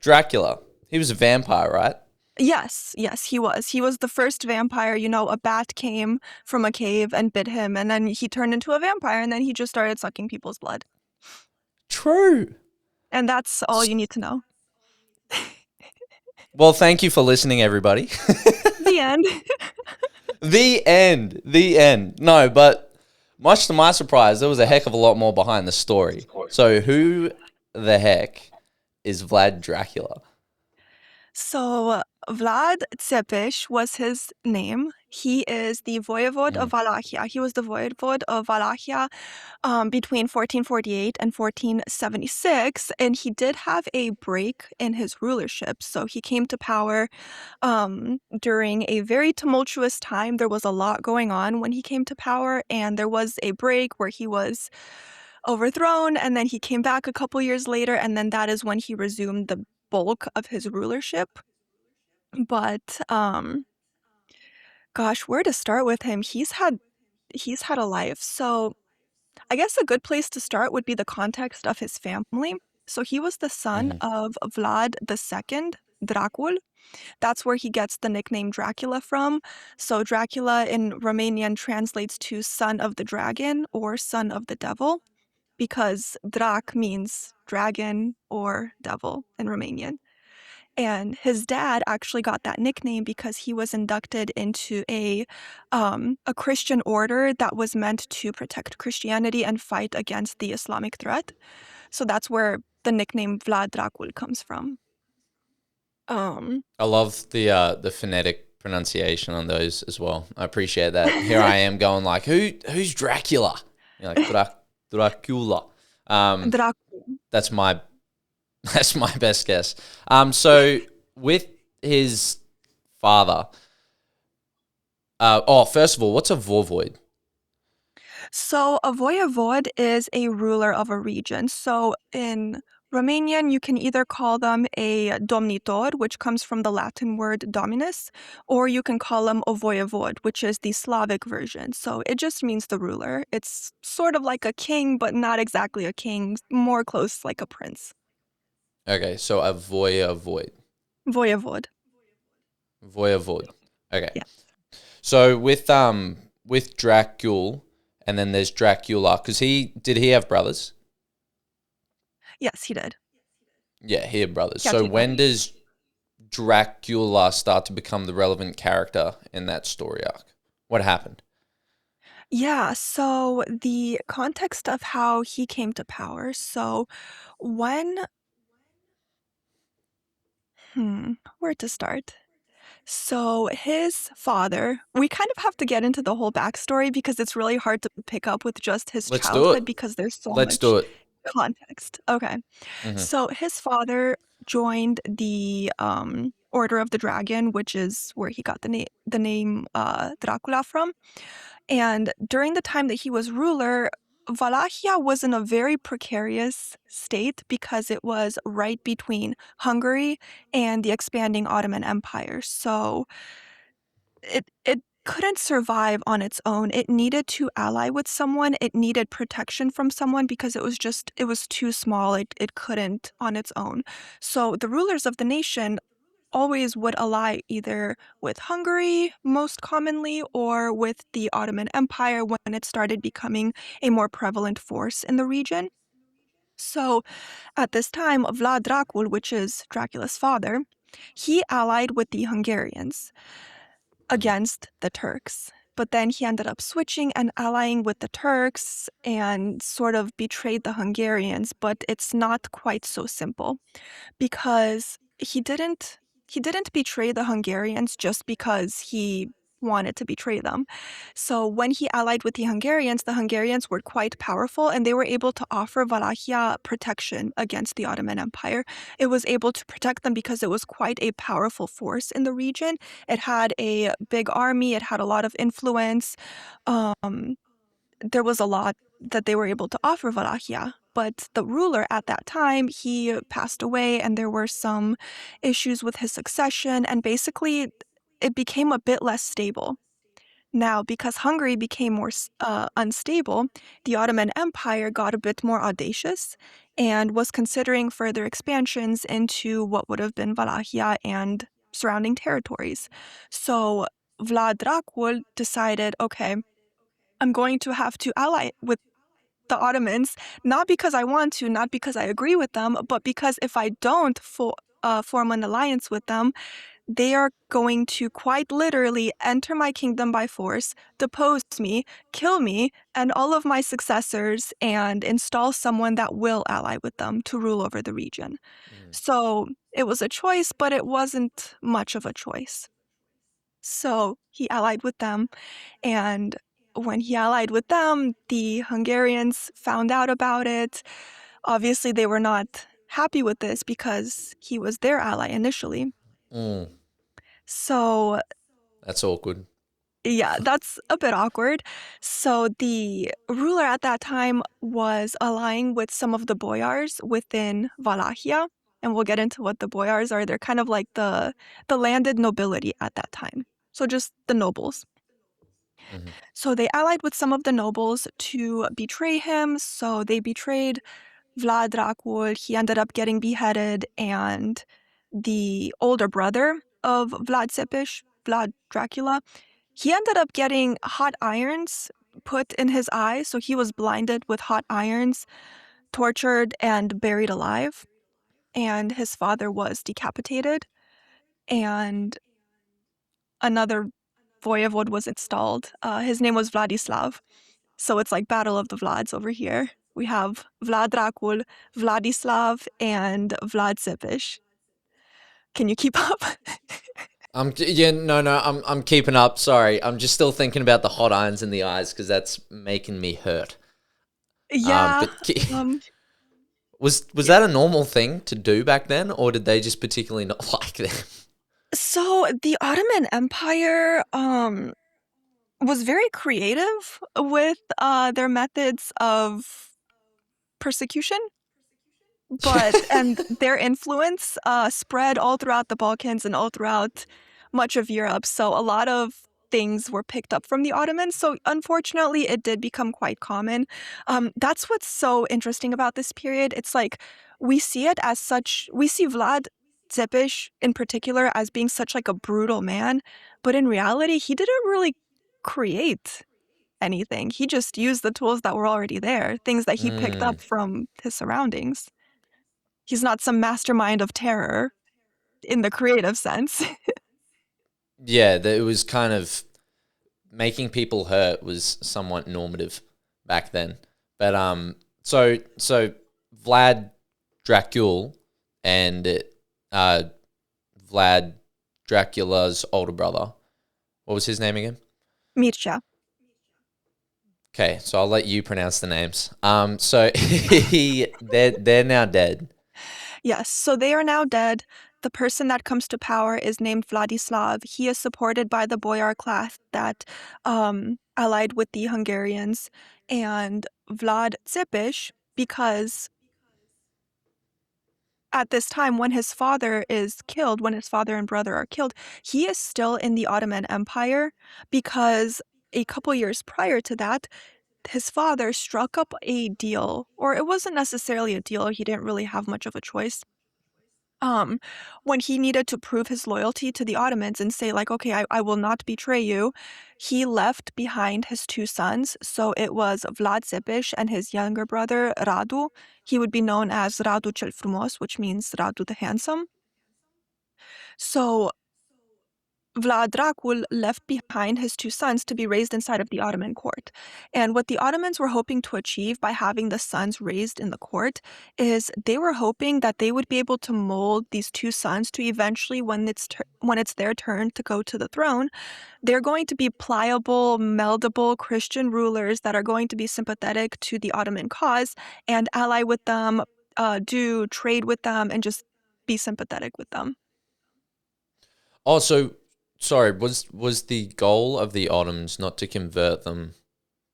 Dracula. He was a vampire, right? Yes, yes, he was. He was the first vampire. A bat came from a cave and bit him, and then he turned into a vampire, and then he just started sucking people's blood. True. And that's all you need to know. Well, thank you for listening, everybody. The end. The end. The end. No, but much to my surprise, there was a heck of a lot more behind the story. So, who the heck is Vlad Dracula? So, Vlad Tepes was his name. He is the Voivod of Mhm. Wallachia. He was the Voivod of Wallachia between 1448 and 1476, and he did have a break in his rulership. So he came to power during a very tumultuous time. There was a lot going on when he came to power, and there was a break where he was overthrown, and then he came back a couple years later, and then that is when he resumed the bulk of his rulership. But gosh, where to start with him? He's had a life. So I guess a good place to start would be the context of his family. So he was the son Mhm. of Vlad II, Dracul. That's where he gets the nickname Dracula from. So Dracula in Romanian translates to son of the dragon or son of the devil, because Drac means dragon or devil in Romanian. And his dad actually got that nickname because he was inducted into a Christian order that was meant to protect Christianity and fight against the Islamic threat. So that's where the nickname Vlad Dracul comes from. Um, I love the phonetic pronunciation on those as well. I appreciate that. Here I am going like, who's Dracula? You're like Dracula. Um, Dracul. that's my that's my best guess. So with his father, first of all, what's a voivod? So a voivod is a ruler of a region. So in Romanian, you can either call them a domnitor, which comes from the Latin word dominus, or you can call them a voivod, which is the Slavic version. So it just means the ruler. It's sort of like a king, but not exactly a king, more close like a prince. Okay, so a voivod, Voivod. voivod. Okay, Yeah. so with Dracul, and then there's Dracula, because he have brothers? Yes, he did. Yeah, he had brothers. He had So two when brothers. does Dracula start to become the relevant character in that story arc? What happened? Yeah, so the context of how he came to power. So when where to start? So his father, we kind of have to get into the whole backstory because it's really hard to pick up with just his Let's do it. childhood because there's so Let's much do it. context. Okay. Hmm. So his father joined the Order of the Dragon, which is where he got the name Dracula from. And during the time that he was ruler, Wallachia was in a very precarious state because it was right between Hungary and the expanding Ottoman Empire. So it couldn't survive on its own. It needed to ally with someone. It needed protection from someone because it was too small. It couldn't on its own. So the rulers of the nation always would ally either with Hungary, most commonly, or with the Ottoman Empire when it started becoming a more prevalent force in the region. So at this time, Vlad Dracul, which is Dracula's father, he allied with the Hungarians against the Turks. But then he ended up switching and allying with the Turks and sort of betrayed the Hungarians, but it's not quite so simple because he didn't betray the Hungarians just because he wanted to betray them. So when he allied with the Hungarians were quite powerful and they were able to offer Wallachia protection against the Ottoman Empire. It was able to protect them because it was quite a powerful force in the region. It had a big army, it had a lot of influence. Um, there was a lot that they were able to offer Wallachia. But the ruler at that time, he passed away, and there were some issues with his succession, and basically it became a bit less stable. Now, because Hungary became more unstable, the Ottoman Empire got a bit more audacious, and was considering further expansions into what would have been Wallachia and surrounding territories. So Vlad Dracul decided, okay, I'm going to have to ally with the Ottomans, not because I want to, not because I agree with them, but because if I don't form an alliance with them, they are going to quite literally enter my kingdom by force, depose me, kill me, and all of my successors, and install someone that will ally with them to rule over the region. So it was a choice, but it wasn't much of a choice. So he allied with them, and when he allied with them, the Hungarians found out about it. Obviously, they were not happy with this because he was their ally initially. Mm, So that's awkward. yeah, that's a bit awkward. So the ruler at that time was allying with some of the boyars within Wallachia, and we'll get into what the boyars are. They're kind of like the landed nobility at that time. So just the nobles. Hmm. So they allied with some of the nobles to betray him. So they betrayed Vlad Dracul. He ended up getting beheaded, and the older brother of Vlad Tepes, Vlad Dracula, he ended up getting hot irons put in his eyes, so he was blinded with hot irons, tortured, and buried alive. And his father was decapitated, and another voivod was installed. His name was Vladislav. So it's like Battle of the Vlads over here. We have Vlad Dracul, Vladislav, and Vlad Zipish. Can you keep up? Yeah, no, I'm keeping up. Sorry, I'm just still thinking about the hot irons in the eyes because that's making me hurt. Yeah. But Um, was that a normal thing to do back then, or did they just particularly not like them? so the Ottoman Empire was very creative with their methods of persecution. And their influence spread all throughout the Balkans and all throughout much of Europe. So a lot of things were picked up from the Ottomans. So unfortunately, it did become quite common. That's what's so interesting about this period. It's like we see it as such. We see Vlad Tepes in particular as being such like a brutal man, but in reality, he didn't really create anything. He just used the tools that were already there, things that he picked Mm, up from his surroundings. He's not some mastermind of terror in the creative sense. yeah, it was kind of making people hurt was somewhat normative back then. But so Vlad Dracul and uh, Vlad Dracula's older brother. What was his name again? Mircea. Okay, so I'll let you pronounce the names. So they're now dead. Yes, so they are now dead. The person that comes to power is named Vladislav. He is supported by the boyar class that allied with the Hungarians, and Vlad Tepes, because at this time, when his father is killed, when his father and brother are killed, he is still in the Ottoman Empire because a couple years prior to that, his father struck up a deal, or it wasn't necessarily a deal, he didn't really have much of a choice. Um, when he needed to prove his loyalty to the Ottomans and say, like, okay, I will not betray you, he left behind his two sons. So it was Vlad Tepes and his younger brother, Radu. He would be known as Radu cel Frumos, which means Radu the Handsome. So Vlad Dracul left behind his two sons to be raised inside of the Ottoman court. And what the Ottomans were hoping to achieve by having the sons raised in the court is they were hoping that they would be able to mold these two sons to eventually, when it's their turn to go to the throne, they're going to be pliable, meldable Christian rulers that are going to be sympathetic to the Ottoman cause and ally with them, do trade with them, and just be sympathetic with them. Oh, so sorry, was the goal of the Ottomans not to convert them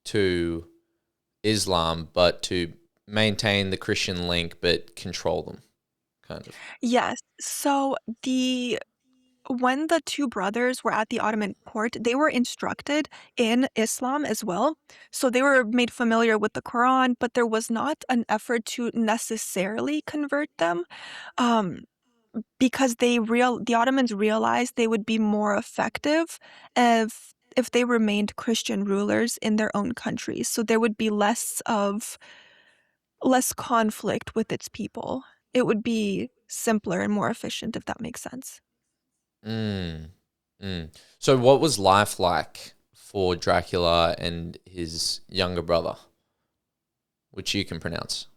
to Islam, but to maintain the Christian link, but control them, kind of? Yes. So the when the two brothers were at the Ottoman court, they were instructed in Islam as well. So they were made familiar with the Quran, but there was not an effort to necessarily convert them. Um, because the Ottomans realized they would be more effective if they remained Christian rulers in their own countries. So there would be less conflict with its people. It would be simpler and more efficient, if that makes sense. Mm. Mm. So, what was life like for Dracula and his younger brother, which you can pronounce?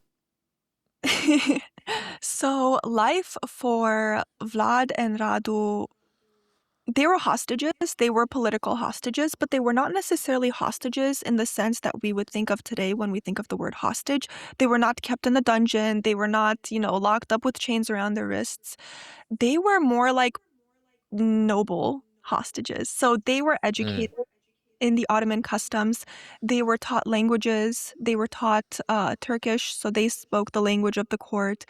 So life for Vlad and Radu, they were hostages. They were political hostages, but they were not necessarily hostages in the sense that we would think of today when we think of the word hostage. They were not kept in a dungeon. They were not, locked up with chains around their wrists. They were more like noble hostages. So they were Mm. educated in the Ottoman customs. They were taught languages. They were taught Turkish, so they spoke the language of the court.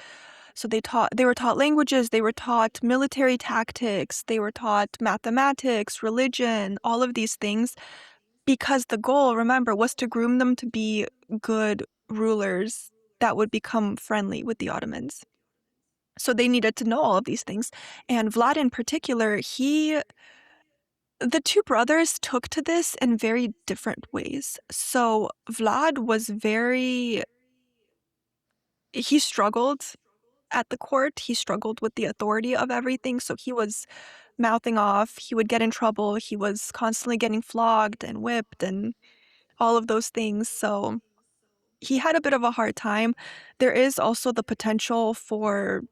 So they were taught languages, they were taught military tactics, they were taught mathematics, religion, all of these things, because the goal, remember, was to groom them to be good rulers that would become friendly with the Ottomans. So they needed to know all of these things. And Vlad in particular, the two brothers took to this in very different ways. So Vlad was he struggled at the court. He struggled with the authority of everything. So he was mouthing off. He would get in trouble. He was constantly getting flogged and whipped and all of those things. So he had a bit of a hard time. There is also the potential for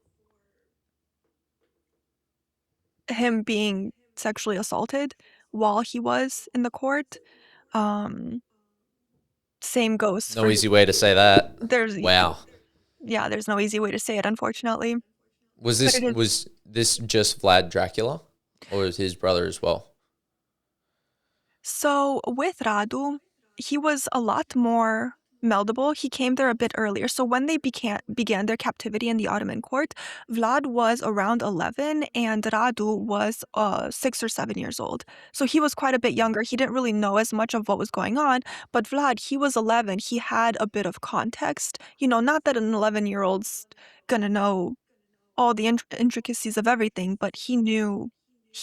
him being sexually assaulted while he was in the court. Um, Same goes No for easy way to say that. there's Wow. yeah, there's no easy way to say it, unfortunately. Was But this it is. was this just Vlad Dracula, or was his brother as well? So with Radu, he was a lot more meldable. He came there a bit earlier. So when they began their captivity in the Ottoman court, Vlad was around 11 and Radu was 6 or 7 years old. So he was quite a bit younger. He didn't really know as much of what was going on. But Vlad, he was 11. He had a bit of context. Not that an 11-year-old's gonna know all the intricacies of everything, but he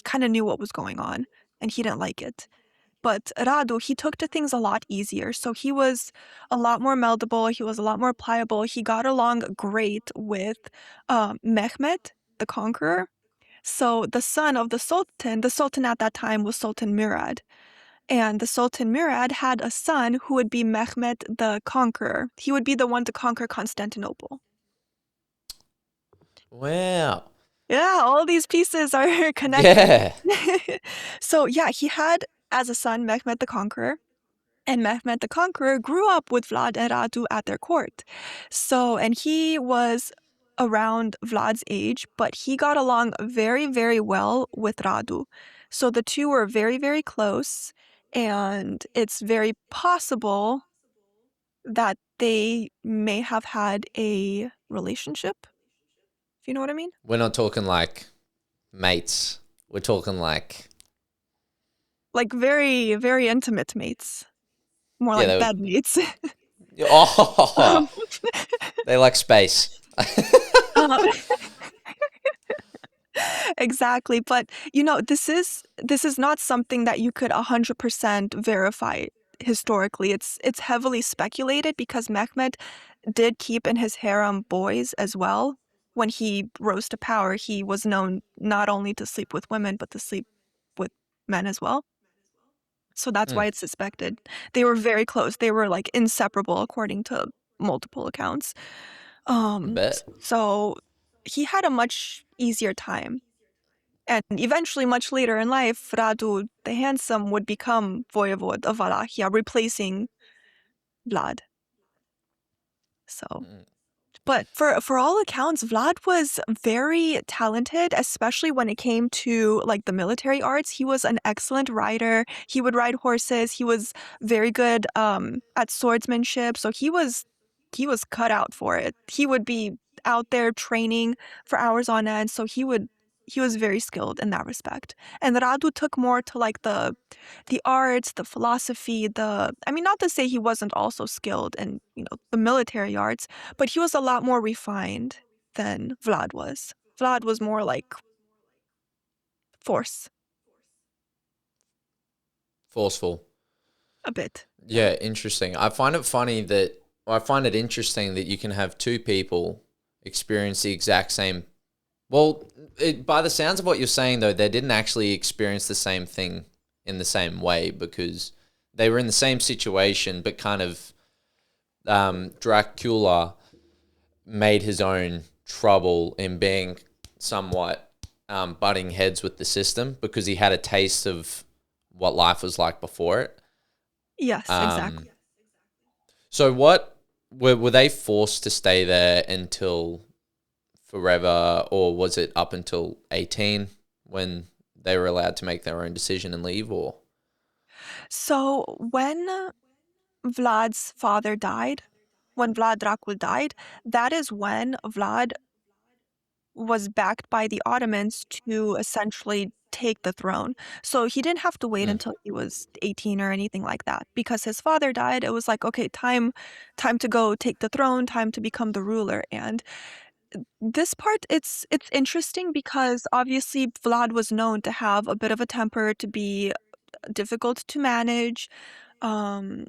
kind of knew what was going on and he didn't like it. But Radu, he took to things a lot easier. So he was a lot more meldable. He was a lot more pliable. He got along great with Mehmet, the conqueror. So the son of the Sultan at that time was Sultan Murad. And the Sultan Murad had a son who would be Mehmet the Conqueror. He would be the one to conquer Constantinople. Wow. Yeah, all these pieces are connected. Yeah. So yeah, he had as a son Mehmet the Conqueror. And Mehmet the Conqueror grew up with Vlad and Radu at their court. And he was around Vlad's age, but he got along very, very well with Radu. So the two were very, very close, and it's very possible that they may have had a relationship, if you know what I mean. We're not talking like mates. We're talking like Like very, very intimate mates. More yeah. like bed mates. Oh, um, they like space. um, Exactly. But this is not something that you could 100% verify historically. It's heavily speculated because Mehmed did keep in his harem boys as well. When he rose to power, he was known not only to sleep with women, but to sleep with men as well. So that's Hmm, why it's suspected. They were very close. They were like inseparable according to multiple accounts. I bet. So he had a much easier time. And eventually, much later in life, Radu the Handsome would become Voivod of Wallachia, replacing Vlad. So, Mm. but for all accounts, Vlad was very talented, especially when it came to like the military arts. He was an excellent rider. He would ride horses. He was very good at swordsmanship. So he was cut out for it. He would be out there training for hours on end. So he was very skilled in that respect. And Radu took more to like the arts, the philosophy, I mean, not to say he wasn't also skilled in, the military arts, but he was a lot more refined than Vlad was. Vlad was more like force, Forceful. a bit. Yeah. Yeah, interesting. I find it interesting that you can have two people experience the exact same. Well, by the sounds of what you're saying, though, they didn't actually experience the same thing in the same way because they were in the same situation, but kind of Dracula made his own trouble in being somewhat butting heads with the system because he had a taste of what life was like before it. Yes, Um, exactly. so what were they forced to stay there until forever, or was it up until 18 when they were allowed to make their own decision and leave? Or So when Vlad's father died, when Vlad Dracul died, that is when Vlad was backed by the Ottomans to essentially take the throne. So he didn't have to wait mm, until he was 18 or anything like that. Because his father died, it was like, okay, time to go take the throne, time to become the ruler. And this part, it's interesting because obviously Vlad was known to have a bit of a temper, to be difficult to manage. Um,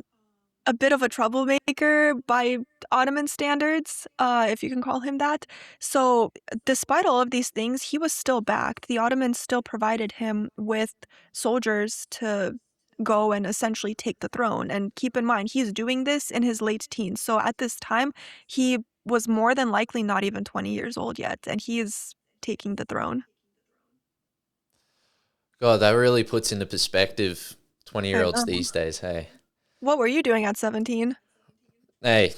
a bit of a troublemaker by Ottoman standards, if you can call him that. So, despite all of these things, he was still backed. The Ottomans still provided him with soldiers to go and essentially take the throne. And keep in mind, he's doing this in his late teens. So, at this time, he was more than likely not even 20 years old yet, and he is taking the throne. God, that really puts into perspective 20-year I olds know. these days. Hey, What were you doing at 17? hey,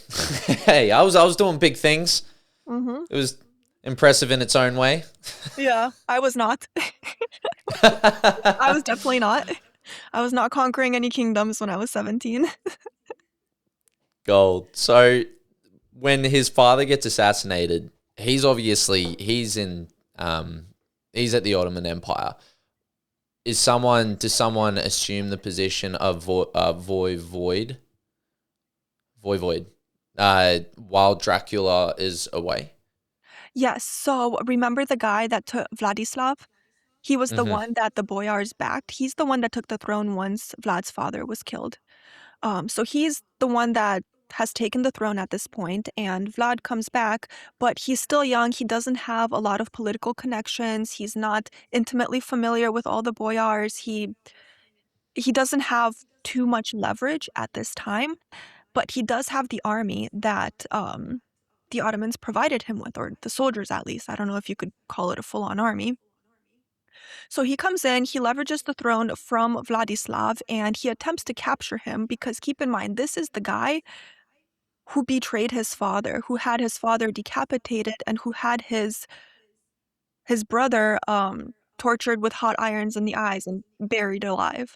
hey! I was doing big things. Mm-hmm. It was impressive in its own way. Yeah, I was not. I was definitely not. I was not conquering any kingdoms when I was 17. Gold. So when his father gets assassinated, he's at the Ottoman Empire. Does someone assume the position of voivod, while Dracula is away? Yes, so remember the guy that took Vladislav? He was the Mm-hmm. one that the boyars backed. He's the one that took the throne once Vlad's father was killed. So he's the one that has taken the throne at this point, and Vlad comes back, but he's still young. He doesn't have a lot of political connections. He's not intimately familiar with all the boyars. He doesn't have too much leverage at this time. But he does have the army that the Ottomans provided him with, or the soldiers at least. I don't know if you could call it a full-on army. So he comes in, he leverages the throne from Vladislav, and he attempts to capture him because keep in mind, this is the guy who betrayed his father, who had his father decapitated, and who had his brother tortured with hot irons in the eyes and buried alive.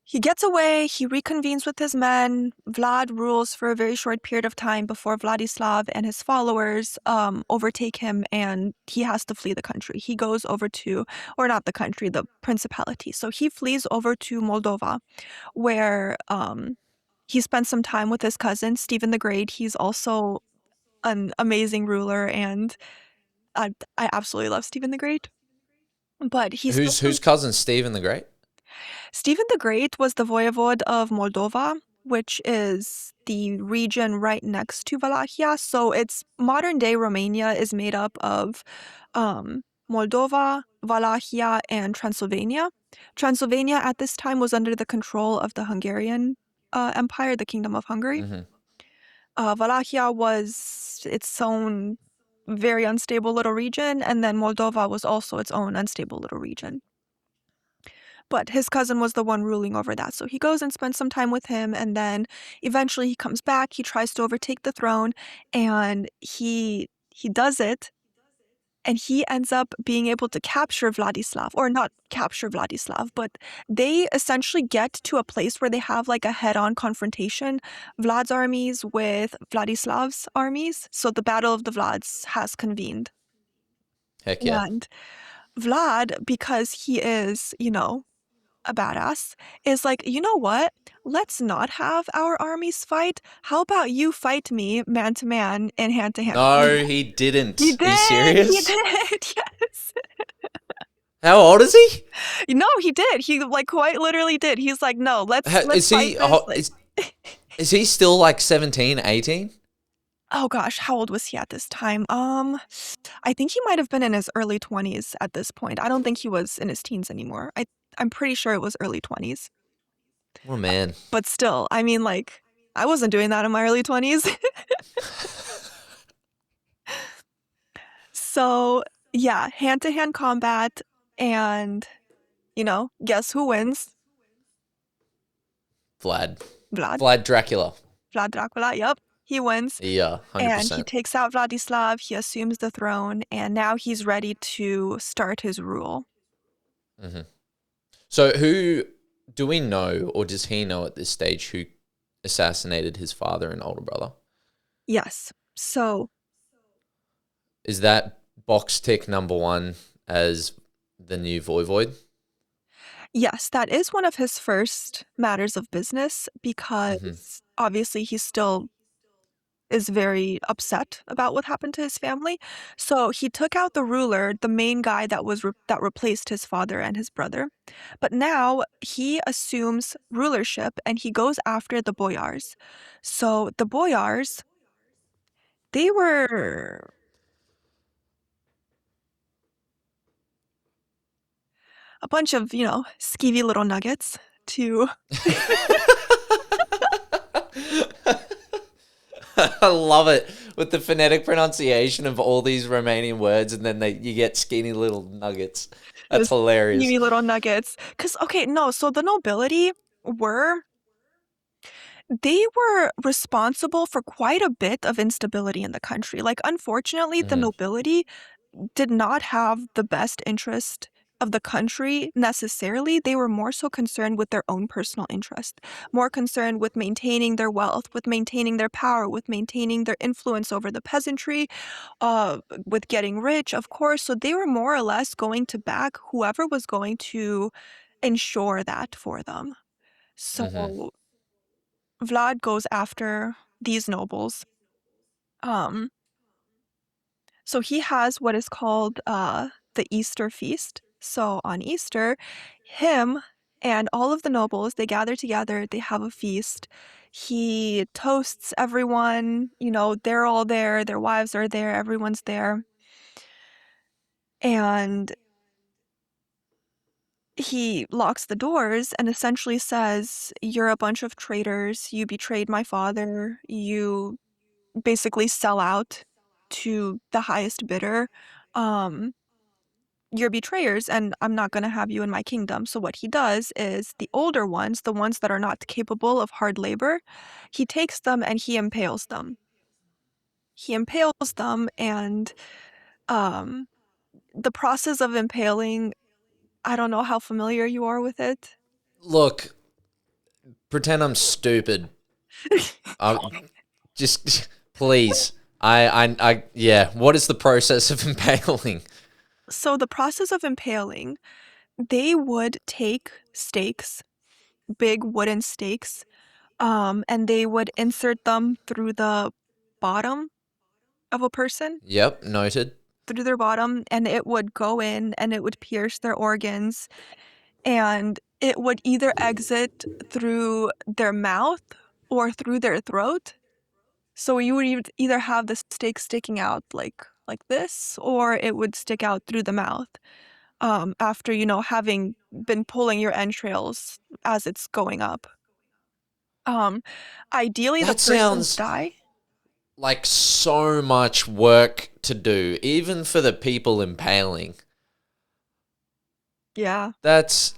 He gets away, he reconvenes with his men. Vlad rules for a very short period of time before Vladislav and his followers overtake him, and he has to flee the country. He goes over to, or not the country, the principality. So he flees over to Moldova, where he spends some time with his cousin, Stephen the Great. He's also an amazing ruler, and I absolutely love Stephen the Great. But he spends some Whose cousin Stephen the Great? Stephen the Great was the Voivod of Moldova, which is the region right next to Wallachia. So it's modern day Romania is made up of Moldova, Wallachia, and Transylvania. Transylvania at this time was under the control of the Hungarian Empire, the Kingdom of Hungary. Mm-hmm. Wallachia was its own very unstable little region, and then Moldova was also its own unstable little region. But his cousin was the one ruling over that. So he goes and spends some time with him, and then eventually he comes back, he tries to overtake the throne, and he does it, and he ends up being able to capture Vladislav, or not capture Vladislav, but they essentially get to a place where they have like a head-on confrontation, Vlad's armies with Vladislav's armies. So the Battle of the Vlads has convened. Heck yeah. And Vlad, because he is, a badass, is like, you know what? Let's not have our armies fight. How about you fight me man to man and hand to hand No, combat? he He didn't. Are you did. He serious? did. Yes. How old is he? No, he did. He like quite literally did. He's like, no, let's Is fight he this. Like, is he still like 17, 18? oh gosh, how old was he at this time? I think he might have been in his early 20s at this point. I don't think he was in his teens anymore. I'm pretty sure it was early 20s. Oh man. But still, I mean, like, I wasn't doing that in my early 20s. So, yeah, hand-to-hand combat, and, guess who wins? Vlad. Vlad. Vlad Dracula. Vlad Dracula, yep, he wins. Yeah, And he 100%. takes out Vladislav, he assumes the throne, and now he's ready to start his rule. hmm So who do we know, or does he know at this stage, who assassinated his father and older brother? Yes. So, Is that box tick number one as the new Voivod? yes, that is one of his first matters of business hmm because obviously he still is very upset about what happened to his family. So he took out the ruler, the main guy that replaced his father and his brother. But now he assumes rulership and he goes after the boyars. So the boyars, they were a bunch of, skeevy little nuggets to I love it with the phonetic pronunciation of all these Romanian words, and then you get skinny little nuggets. That's just hilarious. skeevy little nuggets. Because, okay, no, so the nobility were they were responsible for quite a bit of instability in the country. Like, unfortunately, the hmm nobility did not have the best interest of the country necessarily. They were more so concerned with their own personal interest, more concerned with maintaining their wealth, with maintaining their power, with maintaining their influence over the peasantry, with getting rich, of course. So they were more or less going to back whoever was going to ensure that for them. hmm So Vlad goes after these nobles. Um, so he has what is called the Easter feast. So on Easter, him and all of the nobles, they gather together, they have a feast. He toasts everyone, they're all there, their wives are there, everyone's there. And he locks the doors and essentially says, "You're a bunch of traitors. You betrayed my father. You basically sell out to the highest bidder. Um, you're betrayers, and I'm not going to have you in my kingdom." So what he does is the older ones, the ones that are not capable of hard labor, he takes them and he impales them. He impales them, and um, the process of impaling, I don't know how familiar you are with it. Look, pretend I'm stupid. I just please. Yeah. What is the process of impaling? So the process of impaling, they would take stakes, big wooden stakes, and they would insert them through the bottom of a person, Yep, noted. through their bottom, and it would go in and it would pierce their organs, and it would either exit through their mouth or through their throat. So you would either have the stake sticking out like this, or it would stick out through the mouth. After having been pulling your entrails as it's going up. Um, Ideally, the That persons sounds die. like so much work to do, even for the people impaling. Yeah.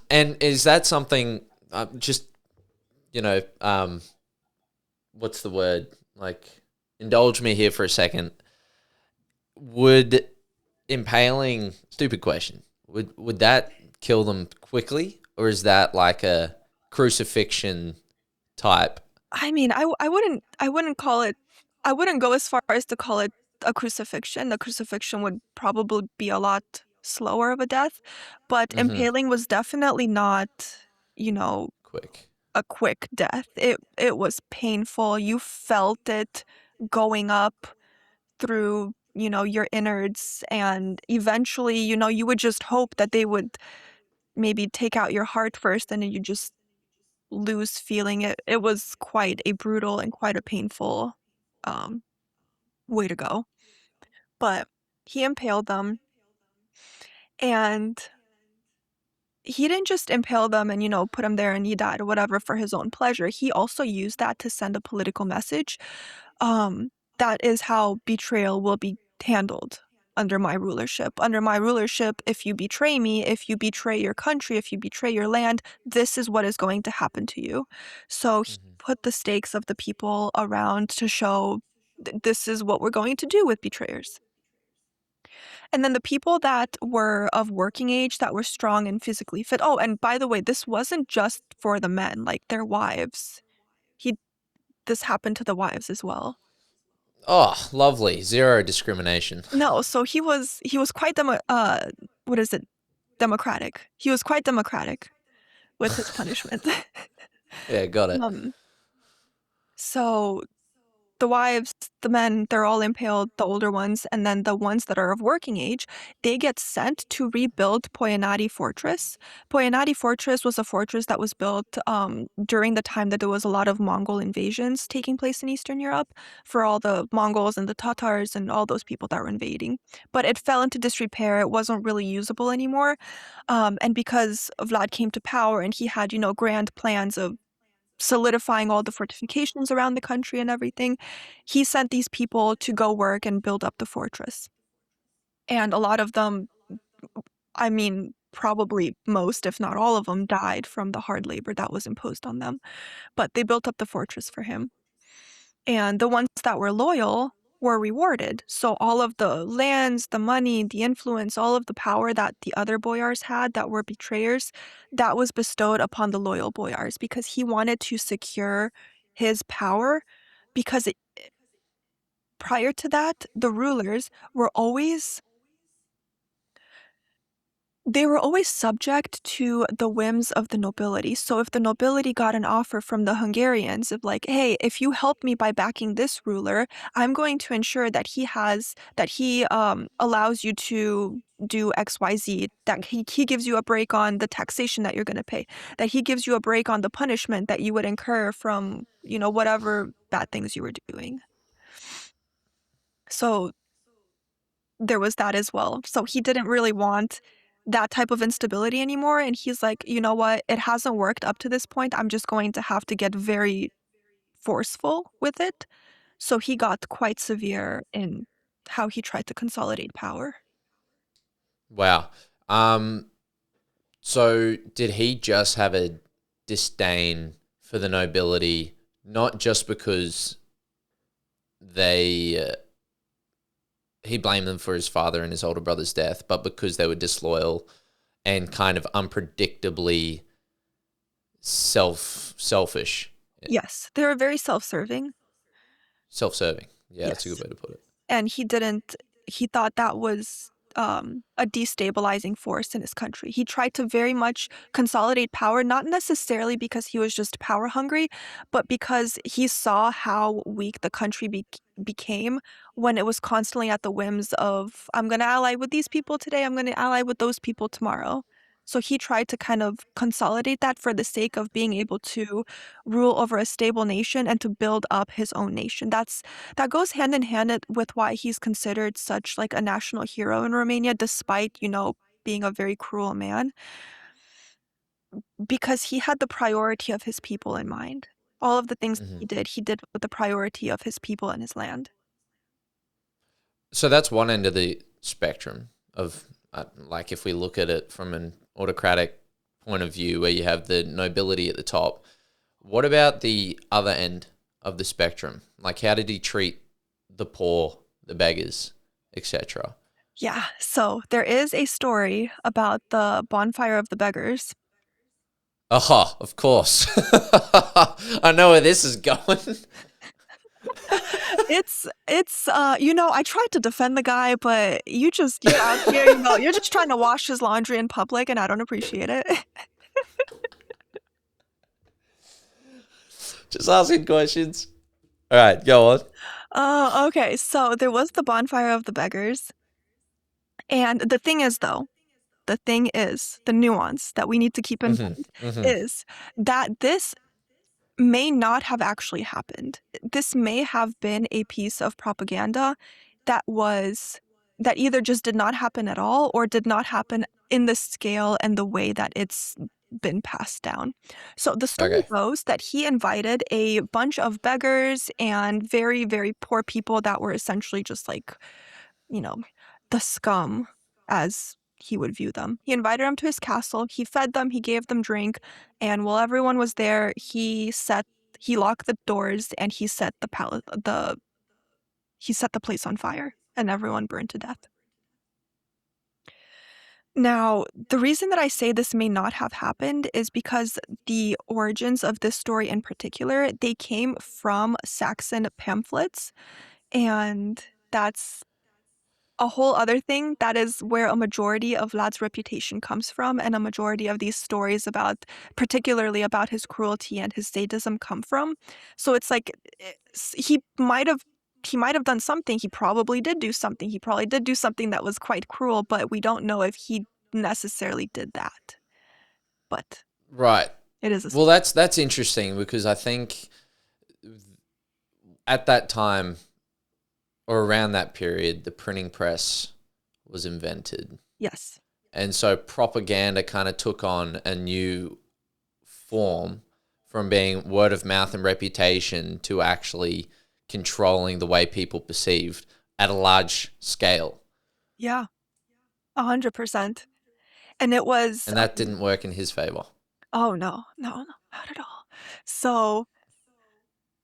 And is that something, just, you know, what's the word? Like, indulge me here for a second. Would impaling, stupid question, would that kill them quickly? Or is that like a crucifixion type? I mean, I wouldn't call it. I wouldn't go as far as to call it a crucifixion. The crucifixion would probably be a lot. slower of a death, but Mm-hmm. impaling was definitely not, you know, Quick. a quick death. It was painful. You felt it going up through, your innards, and eventually, you would just hope that they would maybe take out your heart first, and then you just lose feeling. It was quite a brutal and quite a painful um way to go. But he impaled them, and he didn't just impale them and, put them there and he died or whatever for his own pleasure. He also used that to send a political message. Um, that is how betrayal will be handled under my rulership. Under my rulership, if you betray me, if you betray your country, if you betray your land, this is what is going to happen to you. So he Mm-hmm. put the stakes of the people around to show this is what we're going to do with betrayers. And then the people that were of working age, that were strong and physically fit. Oh, and by the way, this wasn't just for the men, like their wives. He This happened to the wives as well. Oh, lovely. Zero discrimination. No, so he was quite what is it? Democratic. He was quite democratic with his punishment. Yeah, got it. um so the wives, the men, they're all impaled, the older ones, and then the ones that are of working age, they get sent to rebuild Poenari Fortress. Poenari Fortress was a fortress that was built during the time that there was a lot of Mongol invasions taking place in Eastern Europe for all the Mongols and the Tatars and all those people that were invading. But it fell into disrepair. It wasn't really usable anymore. And because Vlad came to power and he had, grand plans of solidifying all the fortifications around the country and everything, he sent these people to go work and build up the fortress. And a lot of them, I mean, probably most, if not all of them, died from the hard labor that was imposed on them. But they built up the fortress for him. And the ones that were loyal were rewarded. So all of the lands, the money, the influence, all of the power that the other boyars had that were betrayers, that was bestowed upon the loyal boyars because he wanted to secure his power. Because prior to that, the rulers were always they were always subject to the whims of the nobility. So if the nobility got an offer from the Hungarians of like, hey, if you help me by backing this ruler, I'm going to ensure that he allows you to do XYZ, that he gives you a break on the taxation that you're going to pay, that he gives you a break on the punishment that you would incur from, whatever bad things you were doing. So there was that as well. So he didn't really want that type of instability anymore. And he's like, you know what? It hasn't worked up to this point. I'm just going to have to get very forceful with it. So he got quite severe in how he tried to consolidate power. Wow. Um, so did he just have a disdain for the nobility, not just because they he blamed them for his father and his older brother's death, but because they were disloyal and kind of unpredictably selfish, Yes, they were very self-serving. self-serving. Yeah, that's a good Yes. way to put it. And he thought that was a destabilizing force in his country. He tried to very much consolidate power, not necessarily because he was just power hungry, but because he saw how weak the country became when it was constantly at the whims of, I'm going to ally with these people today, I'm going to ally with those people tomorrow. So he tried to kind of consolidate that for the sake of being able to rule over a stable nation and to build up his own nation. That goes hand in hand with why he's considered such like a national hero in Romania, despite, being a very cruel man, because he had the priority of his people in mind. All of the things Hmm. he did with the priority of his people and his land. So that's one end of the spectrum of like if we look at it from an autocratic point of view where you have the nobility at the top. What about the other end of the spectrum? Like how did he treat the poor, the beggars, etc.? Yeah, so there is a story about the Bonfire of the Beggars. Aha, of course. I know where this is going. I tried to defend the guy, but you're out here, you're just trying to wash his laundry in public, and I don't appreciate it. Just asking questions. All right, go on. Okay, so there was the bonfire of the beggars. And the nuance that we need to keep in mind is that this may not have actually happened. This may have been a piece of propaganda that was that either just did not happen at all or did not happen in the scale and the way that it's been passed down. So the story Okay. goes that he invited a bunch of beggars and very, very poor people that were essentially just like, you know, the scum as he would view them. He invited them to his castle, he fed them, he gave them drink, and while everyone was there, he locked the doors and he set the place on fire and everyone burned to death. Now, the reason that I say this may not have happened is because the origins of this story in particular, they came from Saxon pamphlets, and that's a whole other thing. That is where a majority of Vlad's reputation comes from, and a majority of these stories about, particularly about his cruelty and his sadism, come from. So it's like he might have done something. He probably did do something. He probably did do something that was quite cruel, but we don't know if he necessarily did that. But Right. it is a Well, that's interesting because I think at that time or around that period, the printing press was invented. yes. And so propaganda kind of took on a new form from being word of mouth and reputation to actually controlling the way people perceived at a large scale. Yeah, 100%. And it was And that didn't work in his favor. oh no, no, no, not at all. So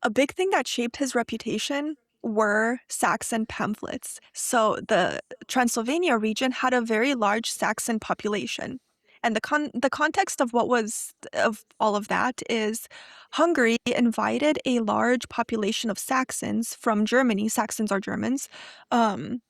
a big thing that shaped his reputation were Saxon pamphlets. So the Transylvania region had a very large Saxon population. And the context of all of that is Hungary invited a large population of Saxons from Germany. Saxons are Germans. Um,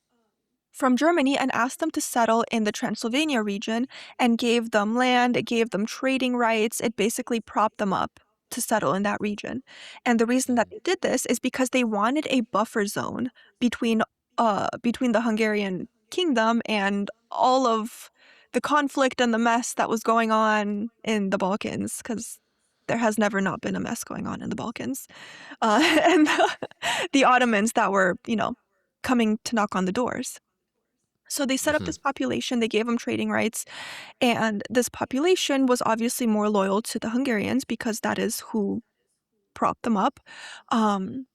from Germany and asked them to settle in the Transylvania region and gave them land, it gave them trading rights, it basically propped them up to settle in that region. And the reason that they did this is because they wanted a buffer zone between between the Hungarian kingdom and all of the conflict and the mess that was going on in the Balkans, because there has never not been a mess going on in the Balkans. And the Ottomans that were, coming to knock on the doors. So they set up Mm-hmm. this population, they gave them trading rights, and this population was obviously more loyal to the Hungarians because that is who propped them up. Um,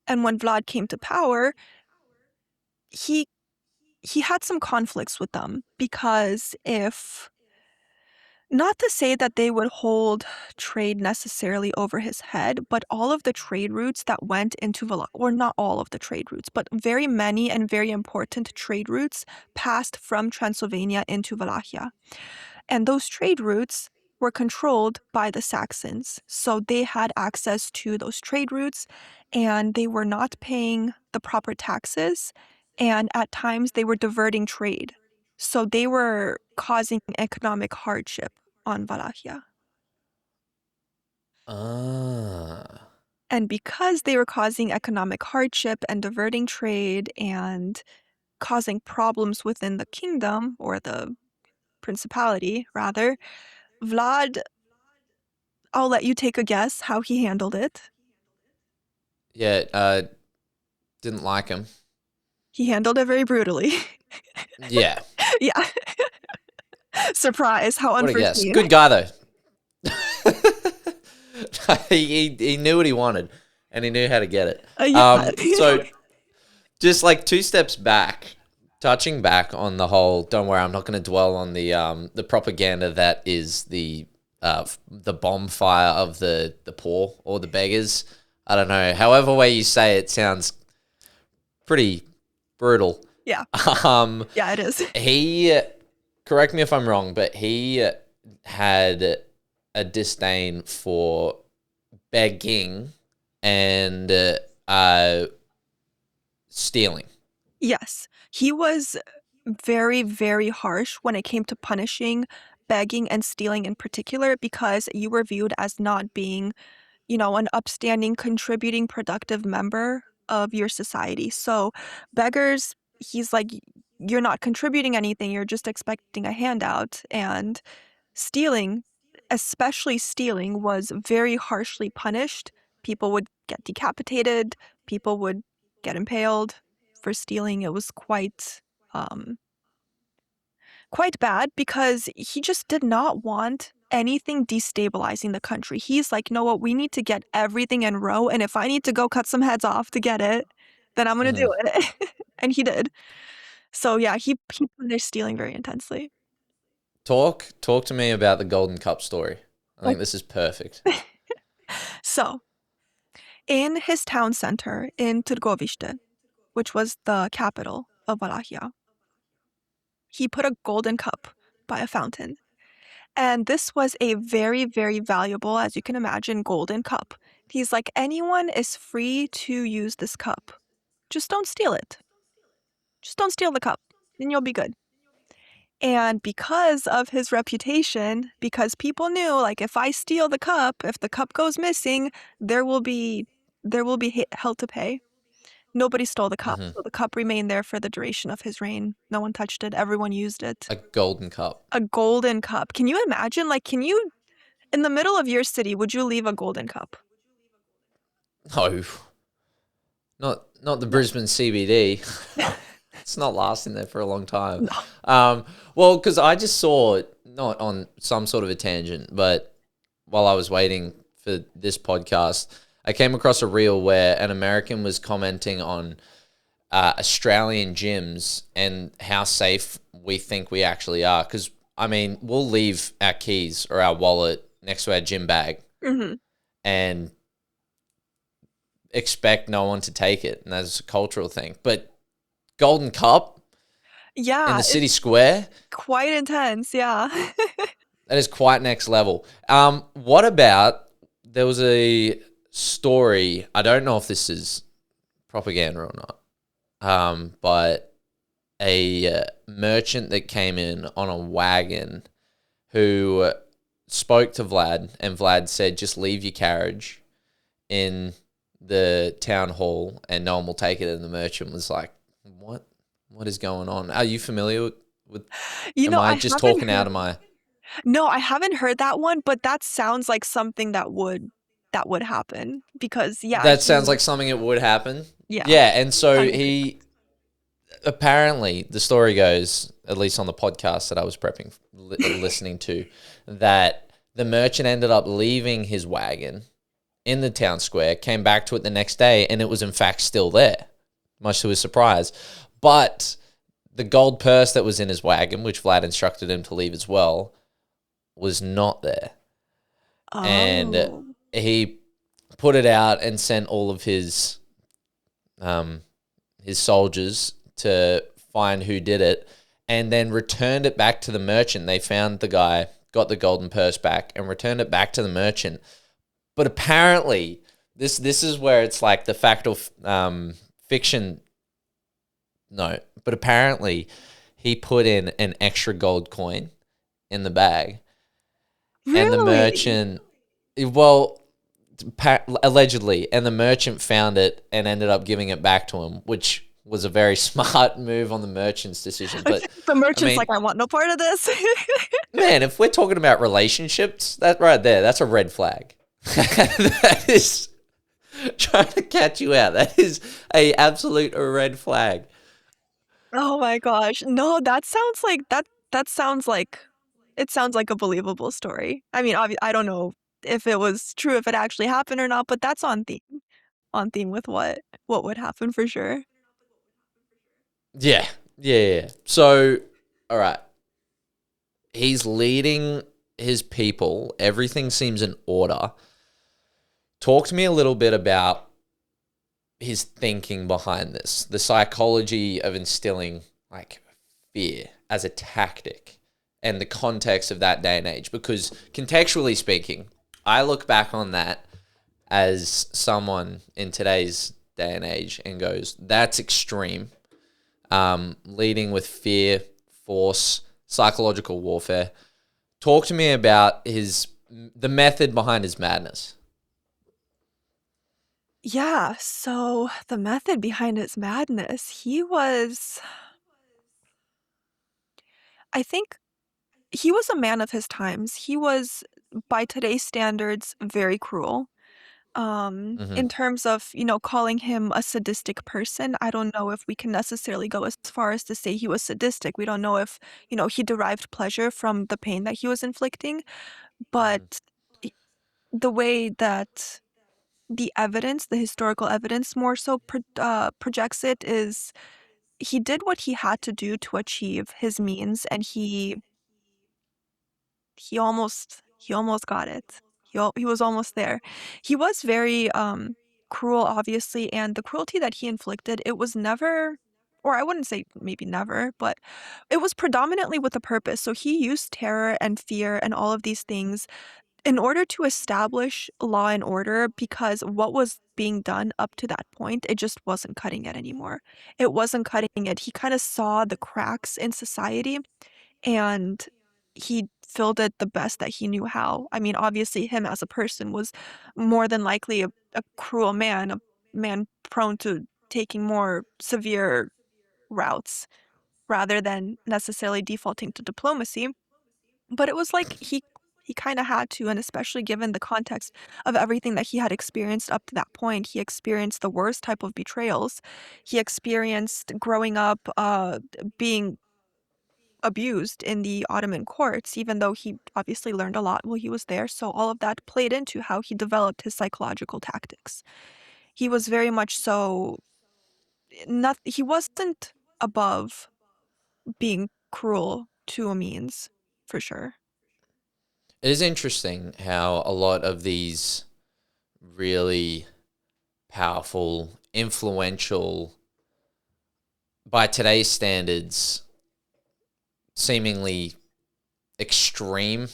and when Vlad came to power, he he had some conflicts with them because if not to say that they would hold trade necessarily over his head, but all of the trade routes that went into Wallachia, or not all of the trade routes, but very many and very important trade routes passed from Transylvania into Wallachia. And those trade routes were controlled by the Saxons. So they had access to those trade routes and they were not paying the proper taxes. And at times they were diverting trade. So they were causing economic hardship on Wallachia. Ah. And because they were causing economic hardship and diverting trade and causing problems within the kingdom, or the principality, rather, Vlad, I'll let you take a guess how he handled it. Yeah, didn't like him. He handled it very brutally. Yeah. Yeah. Surprise, how What a guess. unforeseen. Good guy, though. he knew what he wanted, and he knew how to get it. Yeah. So just like two steps back, touching back on the whole. Don't worry, I'm not going to dwell on the propaganda that is the bonfire of the poor or the beggars. I don't know. However way you say it sounds pretty brutal. Yeah. Um, Yeah, it is. he correct me if I'm wrong, but he had a disdain for begging and stealing. Yes, he was very, very harsh when it came to punishing begging and stealing in particular because you were viewed as not being, an upstanding, contributing, productive member of your society. So beggars, he's like, you're not contributing anything, you're just expecting a handout. And stealing, especially stealing, was very harshly punished. People would get decapitated, people would get impaled for stealing. It was um, quite bad because he just did not want anything destabilizing the country. He's like, you know what, we need to get everything in row, and if I need to go cut some heads off to get it, then I'm gonna Hmm. do it. And he did. So yeah, he punished stealing very intensely. Talk to me about the Golden Cup story. I Oh. think this is perfect. So in his town center in Târgoviște, which was the capital of Wallachia, he put a golden cup by a fountain. And this was a very, very valuable, as you can imagine, golden cup. He's like, anyone is free to use this cup. Just don't steal it. Just don't steal the cup, and you'll be good. And because of his reputation, because people knew, like, if I steal the cup, if the cup goes missing, there will be hell to pay. Nobody stole the cup, Hmm. so the cup remained there for the duration of his reign. No one touched it. Everyone used it. A golden cup. A golden cup. Can you imagine? Like, in the middle of your city, would you leave a golden cup? No, not the No. Brisbane CBD. It's not lasting there for a long time. No. Well, because I just saw, not on some sort of a tangent, but while I was waiting for this podcast, I came across a reel where an American was commenting on Australian gyms and how safe we think we actually are. Because, I mean, we'll leave our keys or our wallet next to our gym bag Mm-hmm. and expect no one to take it. And that's a cultural thing. But Golden Cup in Yeah, the city it's square, quite intense. Yeah. that is quite next level. What about, there was a story, I don't know if this is propaganda or not, but a merchant that came in on a wagon who spoke to Vlad, and Vlad said, just leave your carriage in the town hall and no one will take it. And the merchant was like, what is going on? Are you familiar with am I I just haven't talking out heard. of my... No, I haven't heard that one, but that sounds like something that would happen because yeah, That sounds like something that would happen. yeah, Yeah, and so 100%. he apparently, the story goes, at least on the podcast that I was listening to, that the merchant ended up leaving his wagon in the town square, came back to it the next day, and it was in fact still there, much to his surprise. But the gold purse that was in his wagon, which Vlad instructed him to leave as well, was not there. And Oh. he put it out and sent all of his soldiers to find who did it, and then returned it back to the merchant. They found the guy, got the golden purse back, and returned it back to the merchant. But apparently, this is where it's like the fact of fiction note. But apparently, he put in an extra gold coin in the bag, and the Really? merchant, well, allegedly, and the merchant found it and ended up giving it back to him, which was a very smart move on the merchant's decision. But The I merchant's mean, like, I want no part of this. man, if we're talking about relationships, that right there, that's a red flag. That is trying to catch you out. That is a absolute red flag. Oh my gosh. No, that sounds like it sounds like a believable story. I mean, I don't know if it was true, if it actually happened or not, but that's on theme with what would happen for sure. Yeah, yeah. So, all right, he's leading his people. Everything seems in order. Talk to me a little bit about his thinking behind this, the psychology of instilling like fear as a tactic and the context of that day and age. Because contextually speaking, I look back on that as someone in today's day and age and goes, that's extreme. Leading with fear, force, psychological warfare. Talk to me about the method behind his madness. Yeah, so the method behind his madness, I think he was a man of his times. He was, by today's standards, very cruel. Hmm. In terms of, calling him a sadistic person, I don't know if we can necessarily go as far as to say he was sadistic. We don't know if, he derived pleasure from the pain that he was inflicting, Hmm. but i- the way that the historical evidence more so projects it is he did what he had to do to achieve his means, and he almost got it. He was almost there. He was very cruel, obviously, and the cruelty that he inflicted, it was never, or I wouldn't say maybe never, but it was predominantly with a purpose. So he used terror and fear and all of these things in order to establish law and order, because what was being done up to that point, it just wasn't cutting it anymore. It wasn't cutting it. He kind of saw the cracks in society, and he filled it the best that he knew how. I mean, obviously, him as a person was more than likely a cruel man, a man prone to taking more severe routes rather than necessarily defaulting to diplomacy. But it was like he kind of had to, and especially given the context of everything that he had experienced up to that point, he experienced the worst type of betrayals. He experienced growing up being abused in the Ottoman courts, even though he obviously learned a lot while he was there. So all of that played into how he developed his psychological tactics. He was very much so not he wasn't above being cruel to a means, for sure. It is interesting how a lot of these really powerful, influential, by today's standards, seemingly extreme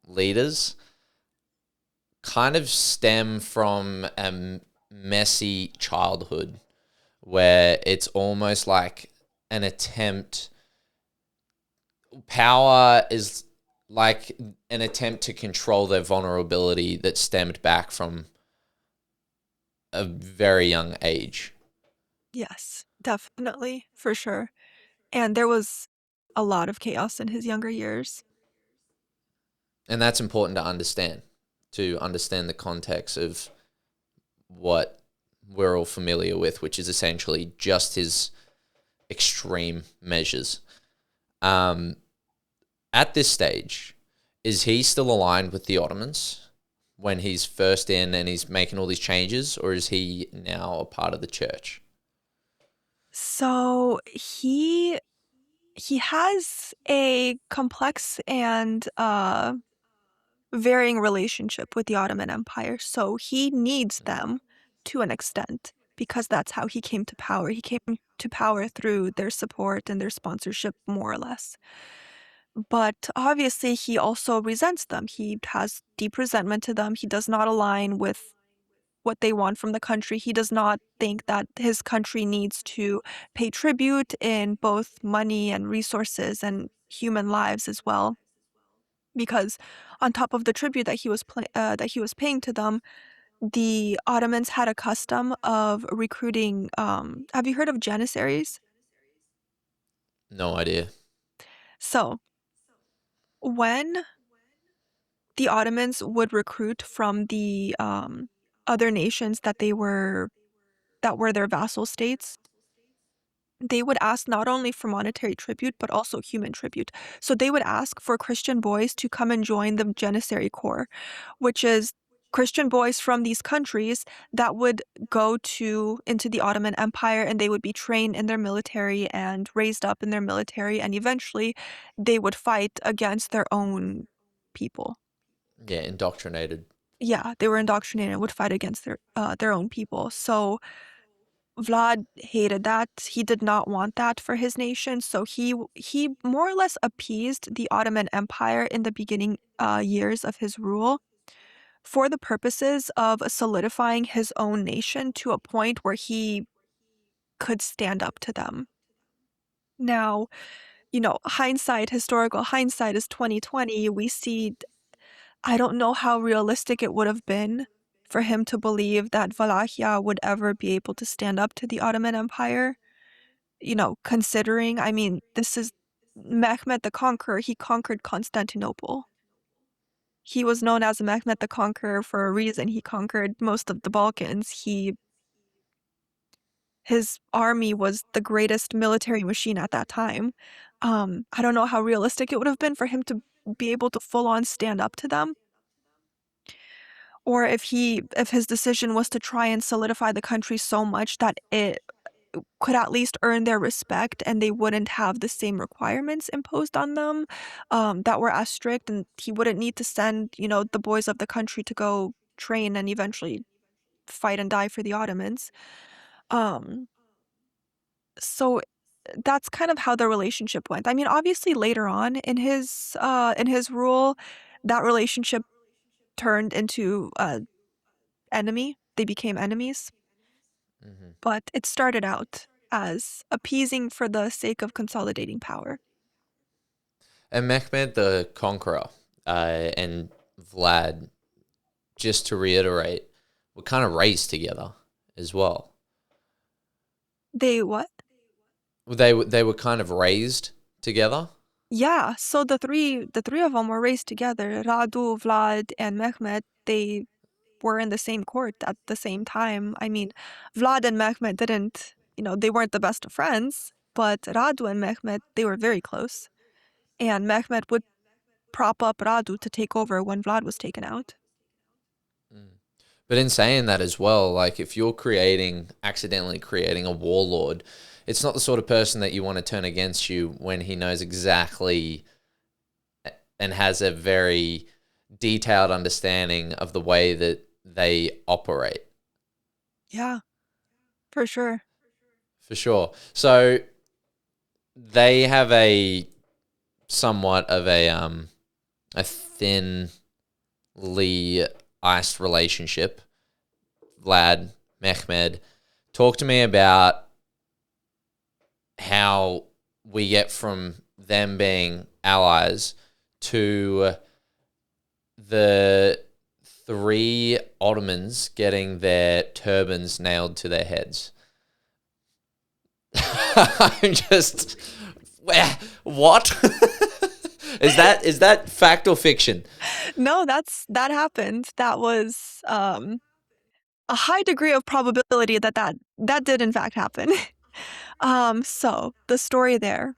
leaders kind of stem from a messy childhood where it's almost like an attempt. Power is like an attempt to control their vulnerability that stemmed back from a very young age. Yes, definitely, for sure. And there was a lot of chaos in his younger years. And that's important to understand the context of what we're all familiar with, which is essentially just his extreme measures. Um, at this stage, is he still aligned with the Ottomans when he's first in and he's making all these changes, or is he now a part of the church? So he has a complex and varying relationship with the Ottoman Empire. So he needs them to an extent because that's how he came to power. He came to power through their support and their sponsorship, more or less. But obviously, he also resents them. He has deep resentment to them. He does not align with what they want from the country. He does not think that his country needs to pay tribute in both money and resources and human lives as well. Because on top of the tribute that he was paying to them, the Ottomans had a custom of recruiting. Have you heard of janissaries? No idea. So when the Ottomans would recruit from the other nations that were their vassal states, they would ask not only for monetary tribute, but also human tribute. So they would ask for Christian boys to come and join the Janissary Corps, which is Christian boys from these countries that would go into the Ottoman Empire, and they would be trained in their military and raised up in their military, and eventually they would fight against their own people. Yeah, indoctrinated. Yeah, they were indoctrinated and would fight against their own people. So Vlad hated that. He did not want that for his nation, so he more or less appeased the Ottoman Empire in the beginning years of his rule for the purposes of solidifying his own nation to a point where he could stand up to them. Now, historical hindsight is 2020. We see, I don't know how realistic it would have been for him to believe that Wallachia would ever be able to stand up to the Ottoman Empire. Considering, I mean, this is Mehmed the Conqueror. He conquered Constantinople. He was known as Mehmed the Conqueror for a reason. He conquered most of the Balkans. His army was the greatest military machine at that time. I don't know how realistic it would have been for him to be able to full on stand up to them, or if his decision was to try and solidify the country so much that it could at least earn their respect and they wouldn't have the same requirements imposed on them that were as strict, and he wouldn't need to send, the boys of the country to go train and eventually fight and die for the Ottomans. Um, so that's kind of how the relationship went. I mean, obviously later on in his rule, that relationship turned into enemy. They became enemies, Hmm. but it started out as appeasing for the sake of consolidating power. And Mehmed the Conqueror and Vlad, just to reiterate, were kind of raised together as well. They what? They were kind of raised together. Yeah, so the three of them were raised together. Radu, Vlad, and Mehmed, they were in the same court at the same time. I mean, Vlad and Mehmed didn't, they weren't the best of friends, but Radu and Mehmed, they were very close. And Mehmed would prop up Radu to take over when Vlad was taken out. Mm. But in saying that as well, like if you're accidentally creating a warlord, it's not the sort of person that you want to turn against you when he knows exactly and has a very detailed understanding of the way that they operate. Yeah, for sure. For sure. So they have a somewhat of a thinly iced relationship. Vlad, Mehmed, talk to me about how we get from them being allies to the three Ottomans getting their turbans nailed to their heads. I'm just, what? Is that fact or fiction? No, that happened. That was a high degree of probability that did in fact happen. So the story there.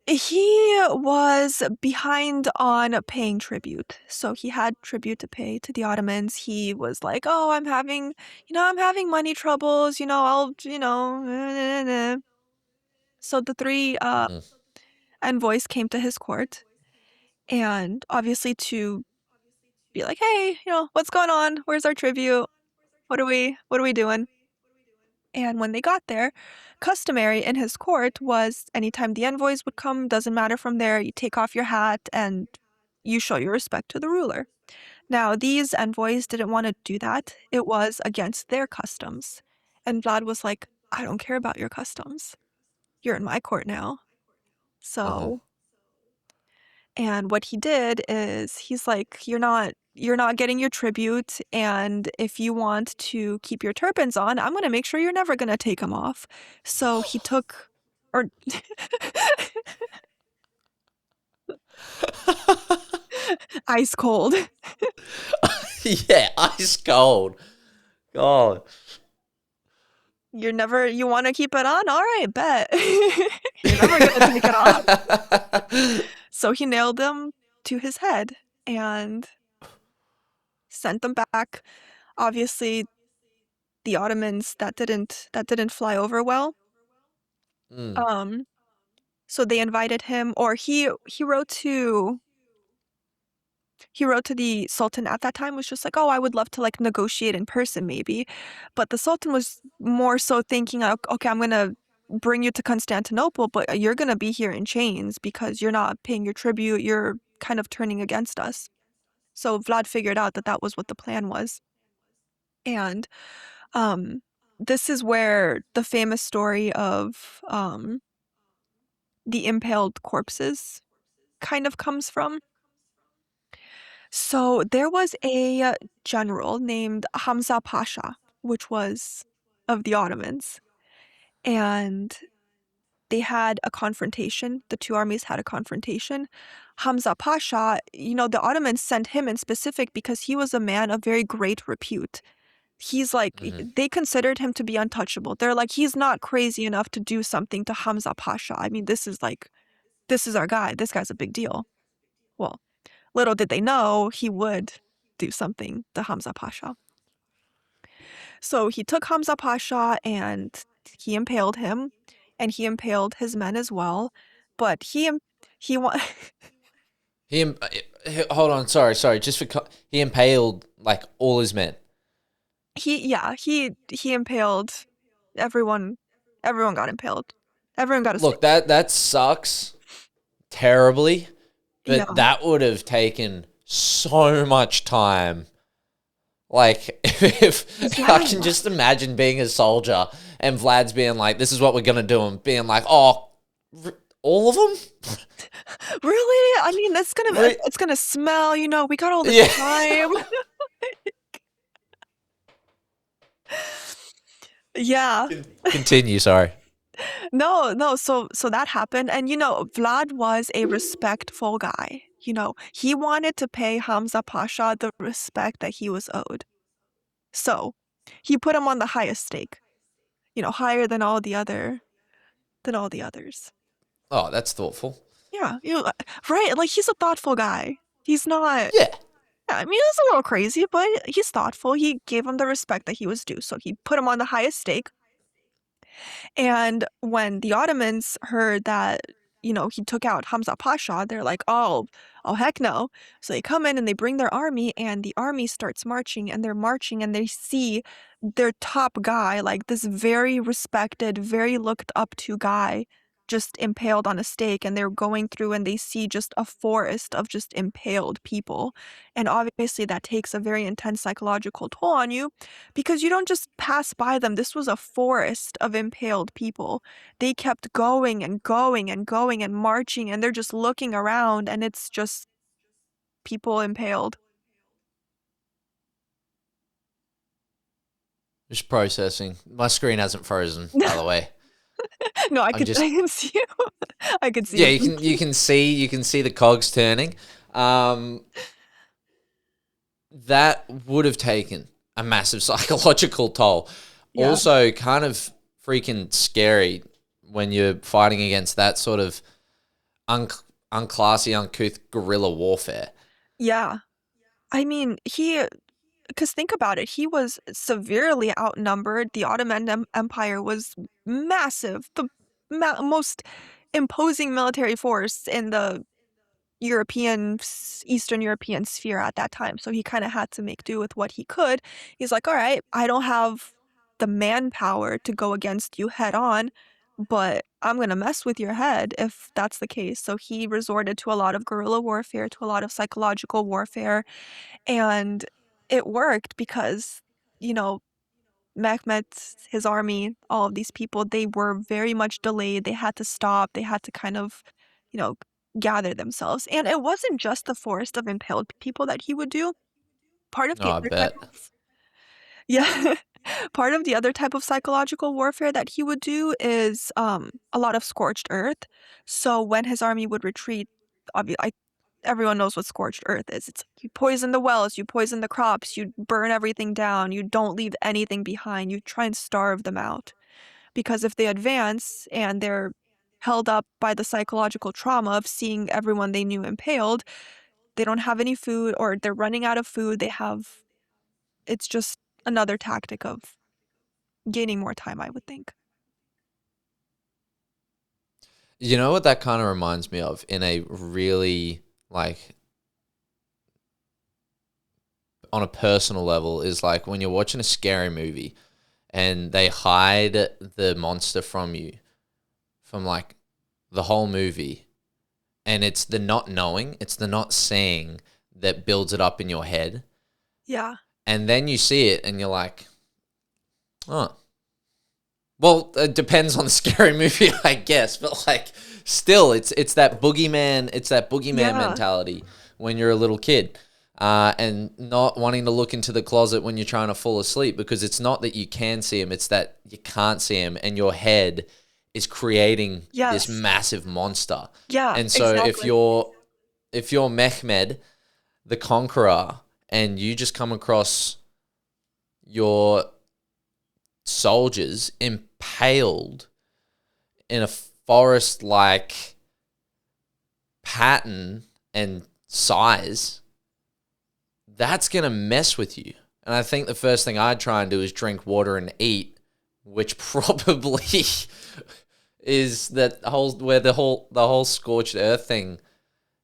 He was behind on paying tribute. So he had tribute to pay to the Ottomans. He was like, "Oh, I'm having money troubles, So the three Mhm. envoys came to his court, and obviously to be like, "Hey, what's going on? Where's our tribute? What are we doing?" And when they got there, customary in his court was anytime the envoys would come, doesn't matter from there, you take off your hat and you show your respect to the ruler. Now, these envoys didn't want to do that. It was against their customs. And Vlad was like, "I don't care about your customs. You're in my court now." Uh-huh. So, and what he did is he's like, you're not getting your tribute, and if you want to keep your turbans on, I'm going to make sure you're never going to take them off. So he took, or ice cold. Yeah, ice cold. God. You want to keep it on? All right, bet. You're never going to take it off. So he nailed them to his head and sent them back. Obviously, the Ottomans, that didn't fly over well. Mm. Um, so they invited him, or he wrote to the Sultan at that time, was just like, "Oh, I would love to like negotiate in person maybe." But the Sultan was more so thinking, "Okay, I'm gonna bring you to Constantinople, but you're gonna be here in chains because you're not paying your tribute. You're kind of turning against us." So Vlad figured out that that was what the plan was. And um, this is where the famous story of the impaled corpses kind of comes from. So there was a general named Hamza Pasha, which was of the Ottomans, and they had a confrontation. The two armies had a confrontation. Hamza Pasha, the Ottomans sent him in specific because he was a man of very great repute. He's like, Hmm. they considered him to be untouchable. They're like, he's not crazy enough to do something to Hamza Pasha. I mean, this is our guy. This guy's a big deal. Well, little did they know he would do something to Hamza Pasha. So he took Hamza Pasha and he impaled him, and he impaled his men as well. But he wa- Hold on, sorry. He impaled like all his men. he impaled everyone. Everyone got impaled. Everyone got a stake. Look, that sucks terribly, Yeah, but that would have taken so much time. Like, if I yeah. can just imagine being a soldier and Vlad's being like, "This is what we're gonna do," and being like, "Oh, all of them." Really? I mean, Re- it's gonna smell. We got all this yeah. time. Yeah. Continue. Sorry. No, no. So that happened, and Vlad was a respectful guy. He wanted to pay Hamza Pasha the respect that he was owed. So he put him on the highest stake. Higher than all the others. Oh, that's thoughtful. Yeah, right. Like he's a thoughtful guy. He's not. Yeah. Yeah, I mean, he's a little crazy, but he's thoughtful. He gave him the respect that he was due. So he put him on the highest stake. And when the Ottomans heard that, he took out Hamza Pasha, they're like, oh, heck no. So they come in and they bring their army, and the army starts marching, and they're marching, and they see their top guy, like this very respected, very looked up to guy, just impaled on a stake. And they're going through and they see just a forest of just impaled people. And obviously, that takes a very intense psychological toll on you because you don't just pass by them. This was a forest of impaled people. They kept going and going and going and marching, and they're just looking around, and it's just people impaled. Just processing. My screen hasn't frozen, by the way. No, I I'm could just I can see you. I could see yeah. you. You can see the cogs turning. Um, that would have taken a massive psychological toll. Yeah. Also, kind of freaking scary when you're fighting against that sort of unclassy, uncouth guerrilla warfare. Yeah. I mean, because think about it, he was severely outnumbered. The Ottoman Empire was massive, the most imposing military force in the Eastern European sphere at that time. So he kind of had to make do with what he could. He's like, all right, I don't have the manpower to go against you head on, but I'm going to mess with your head if that's the case. So he resorted to a lot of guerrilla warfare, to a lot of psychological warfare, and it worked because, you know, Mehmet, his army, all of these people, they were very much delayed. They had to stop. They had to kind of, you know, gather themselves. And it wasn't just the forest of impaled people that he would do. Part of Oh, the I other type bet. of, yeah, part of the other type of psychological warfare that he would do is a lot of scorched earth. So when his army would retreat, obviously, everyone knows what scorched earth is. It's you poison the wells, you poison the crops, you burn everything down, you don't leave anything behind. You try and starve them out. Because if they advance and they're held up by the psychological trauma of seeing everyone they knew impaled, they don't have any food or they're running out of food. It's just another tactic of gaining more time, I would think. You know what that kind of reminds me of in a really like on a personal level is like when you're watching a scary movie and they hide the monster from you from like the whole movie, and it's the not knowing, it's the not seeing that builds it up in your head. Yeah. And then you see it and you're like, oh. Well, it depends on the scary movie, I guess. But like, still, it's that boogeyman. It's that boogeyman Yeah. mentality when you're a little kid, and not wanting to look into the closet when you're trying to fall asleep, because it's not that you can see him; it's that you can't see him, and your head is creating this Yes. massive monster. Yeah, And so, exactly. if you're Mehmed the Conqueror, and you just come across your soldiers impaled in a forest-like pattern and size, that's going to mess with you. And I think the first thing I'd try and do is drink water and eat, which probably is that whole where the whole scorched earth thing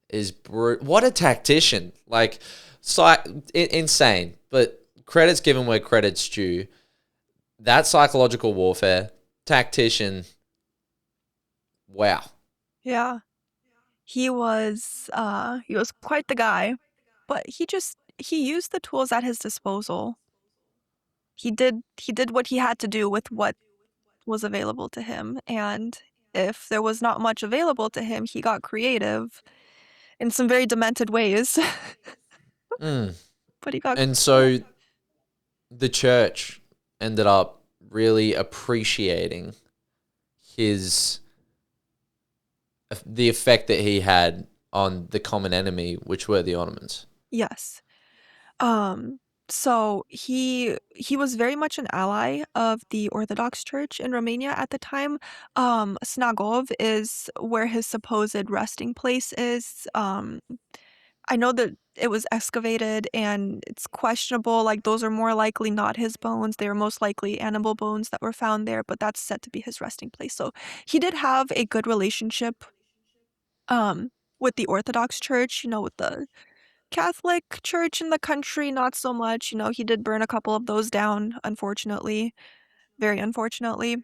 is what a tactician. Like, insane, but credit's given where credit's due. That psychological warfare, tactician, wow. Yeah. He was quite the guy, but he used the tools at his disposal. He did what he had to do with what was available to him, and if there was not much available to him, he got creative in some very demented ways. Mm. But he got And yeah. so the church ended up really appreciating his the effect that he had on the common enemy, which were the Ottomans. Yes. Um, so he was very much an ally of the Orthodox Church in Romania at the time. Snagov is where his supposed resting place is. I know that it was excavated and it's questionable. Like, those are more likely not his bones. They were most likely animal bones that were found there, but that's said to be his resting place. So he did have a good relationship um with the Orthodox Church, with the Catholic Church in the country, not so much. He did burn a couple of those down, unfortunately, very unfortunately.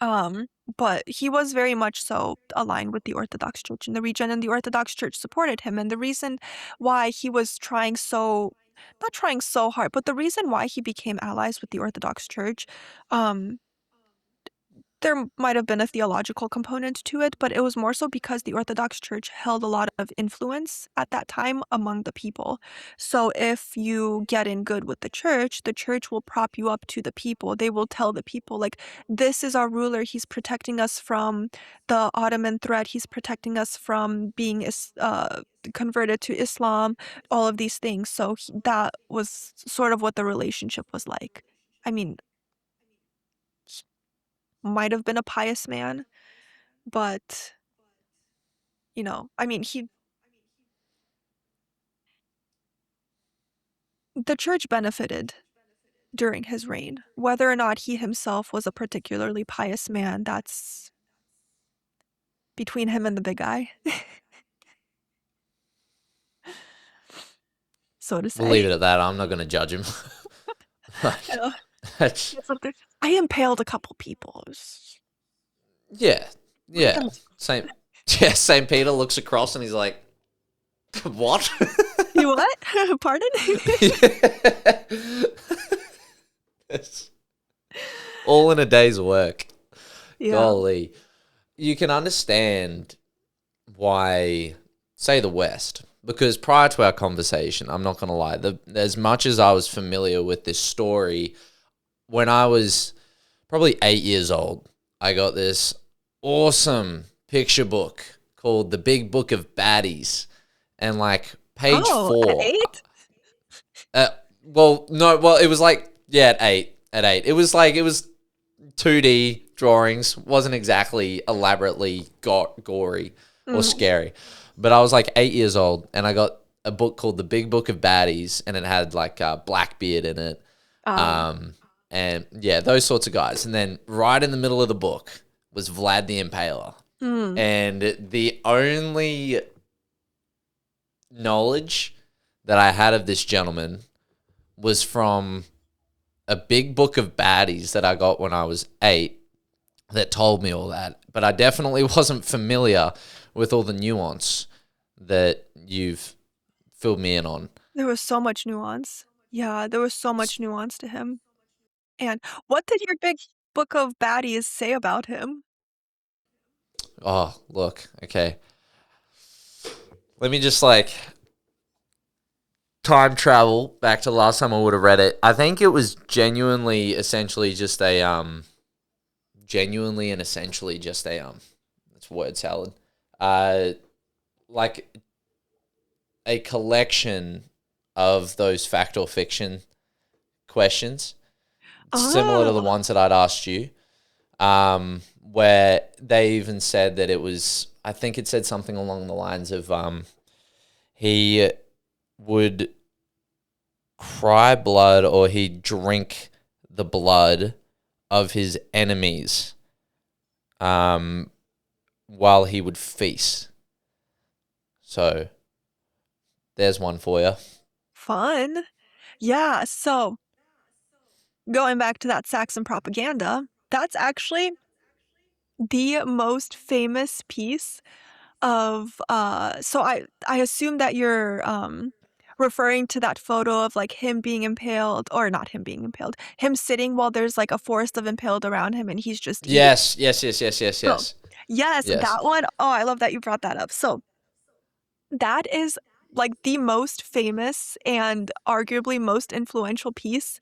Um, but he was very much so aligned with the Orthodox Church in the region, and the Orthodox Church supported him. And the reason why he was not trying so hard, but the reason why he became allies with the Orthodox Church, um, there might have been a theological component to it, but it was more so because the Orthodox Church held a lot of influence at that time among the people. So if you get in good with the church will prop you up to the people. They will tell the people, like, this is our ruler. He's protecting us from the Ottoman threat. He's protecting us from being converted to Islam, all of these things. So that was sort of what the relationship was like. I mean, might have been a pious man, but I mean, the church benefited during his reign. Whether or not he himself was a particularly pious man, that's between him and the big guy, so to We'll say. leave it at that. I'm not going to judge him. You Like, know, that's, it's up there. I impaled a couple people. yeah, Like, yeah. Saint, yeah, Saint Peter looks across and he's like, what? you what? Pardon? It's all in a day's work. Yeah. Golly. You can understand why, say, the West, because prior to our conversation, I'm not going to lie, as much as I was familiar with this story, when I was probably 8 years old, I got this awesome picture book called The Big Book of Baddies. And like page Oh, at 4, 8? well, no, well, it was like, yeah, at 8. At 8. It was 2D drawings, wasn't exactly elaborately gory or Mm. scary. But I was like 8 years old and I got a book called The Big Book of Baddies and it had like Blackbeard in it. Uh, Um, and yeah, those sorts of guys. And then right in the middle of the book was Vlad the Impaler. mm. And the only knowledge that I had of this gentleman was from a big book of baddies that I got when I was 8 that told me all that. But I definitely wasn't familiar with all the nuance that you've fill me in on. There was so much nuance. Yeah, there was so much nuance to him. And what did your big book of baddies say about him? Oh, look, okay. Let me just like time travel back to the last time I would have read it. I think it was essentially just a genuinely and essentially just a it's word salad. Uh like a collection of those fact or fiction questions similar to the Oh, ones that I'd asked you. Where they even said that it was, I think it said something along the lines of he would cry blood or he'd drink the blood of his enemies um, while he would feast. So there's one for you. fun. Yeah, so going back to that Saxon propaganda, that's actually the most famous piece of so I assume that you're referring to that photo of like him being impaled, or not him being impaled, him sitting while there's like a forest of impaled around him and he's just eating. Yes, yes, yes, yes, yes, So, yes, yes, yes. that one. Oh, I love that you brought that up. So, that is like the most famous and arguably most influential piece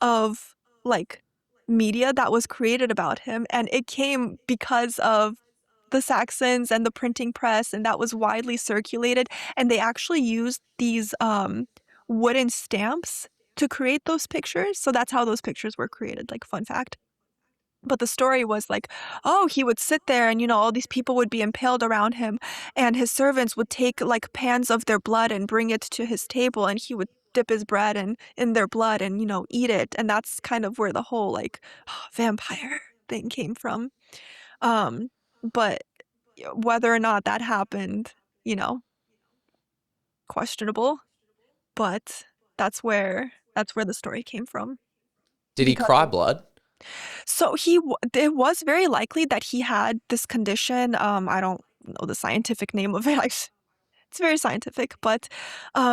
of like media that was created about him, and it came because of the Saxons and the printing press, and that was widely circulated, and they actually used these wooden stamps to create those pictures. So that's how those pictures were created, like fun fact. But the story was like, oh, he would sit there and, all these people would be impaled around him, and his servants would take like pans of their blood and bring it to his table, and he would dip his bread in their blood and, eat it. And that's kind of where the whole like vampire thing came from. Um, but whether or not that happened, you know, questionable, but that's where the story came from. Did he Because cry blood? so it was very likely that he had this condition. I don't know the scientific name of it. It's very scientific, but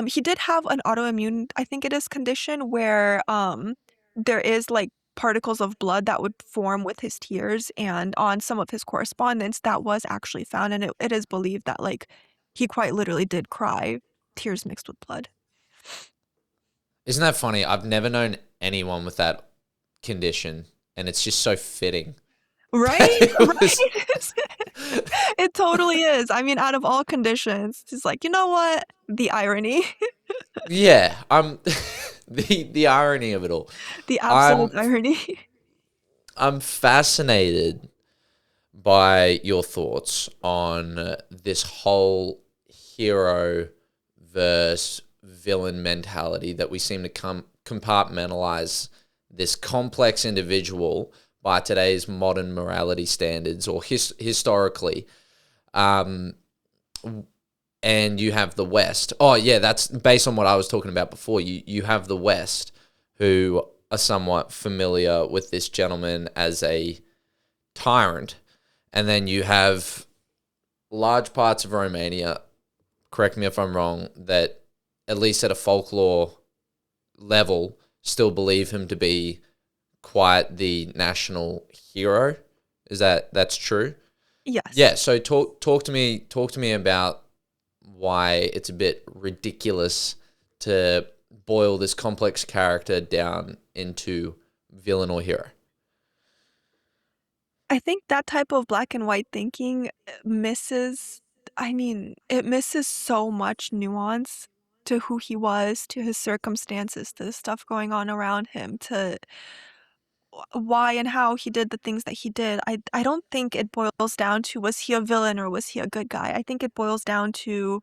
he did have an autoimmune, I think it is, condition where there is like particles of blood that would form with his tears, and on some of his correspondence that was actually found, and it is believed that like he quite literally did cry tears mixed with blood. Isn't that funny? I've never known anyone with that condition, and it's just so fitting. Right? It was, Right? It totally is. I mean, out of all conditions, it's like, you know what? The irony. yeah. The irony of it all. The absolute I'm irony. I'm fascinated by your thoughts on this whole hero versus villain mentality that we seem to compartmentalize this complex individual by today's modern morality standards or historically. Um, and you have the West. Oh, yeah, that's based on what I was talking about before. You have the West who are somewhat familiar with this gentleman as a tyrant. And then you have large parts of Romania, correct me if I'm wrong, that at least at a folklore level still believe him to be quite the national hero. That's true? Yes. Yeah, so talk to me about why it's a bit ridiculous to boil this complex character down into villain or hero. I think that type of black and white thinking misses, I mean, it misses so much nuance to who he was, to his circumstances, to the stuff going on around him, to why and how he did the things that he did. I don't think it boils down to was he a villain or was he a good guy. I think it boils down to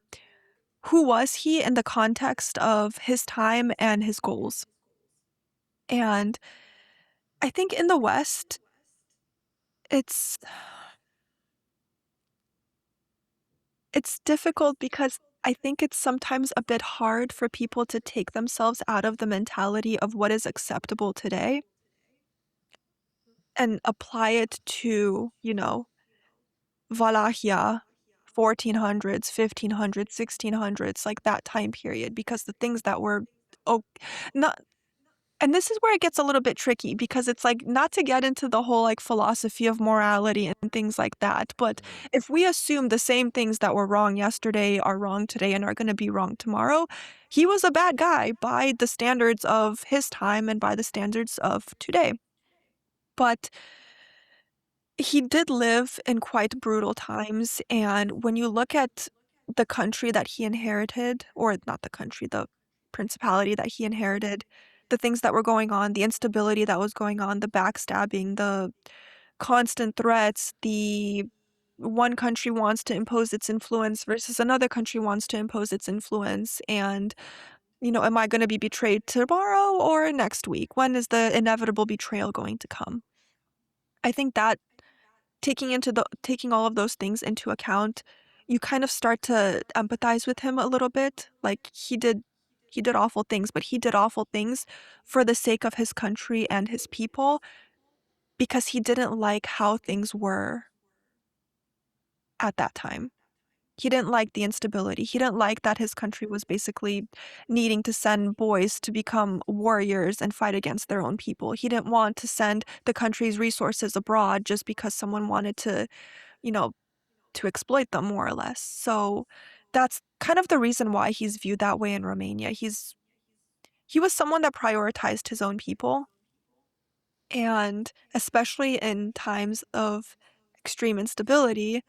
who was he in the context of his time and his goals. And I think in the West, it's it's difficult because I think it's sometimes a bit hard for people to take themselves out of the mentality of what is acceptable today and apply it to, Wallachia 1400s, 1500s, 1600s, like that time period, because the things that were oh not and this is where it gets a little bit tricky because it's like not to get into the whole like philosophy of morality and things like that, but Mhm. if we assume the same things that were wrong yesterday are wrong today and are going to be wrong tomorrow, he was a bad guy by the standards of his time and by the standards of today. But he did live in quite brutal times, and when you look at the country that he inherited, or not the country, the principality that he inherited, the things that were going on, the instability that was going on, the backstabbing, the constant threats, the one country wants to impose its influence versus another country wants to impose its influence, and, am I going to be betrayed tomorrow or next week? When is the inevitable betrayal going to come? I think that taking all of those things into account, you kind of start to empathize with him a little bit. Like he did awful things, but he did awful things for the sake of his country and his people because he didn't like how things were at that time. He didn't like the instability. He didn't like that his country was basically needing to send boys to become warriors and fight against their own people. He didn't want to send the country's resources abroad just because someone wanted you know, to exploit them more or less. So that's kind of the reason why he's viewed that way in Romania. He was someone that prioritized his own people, and especially in times of extreme instability,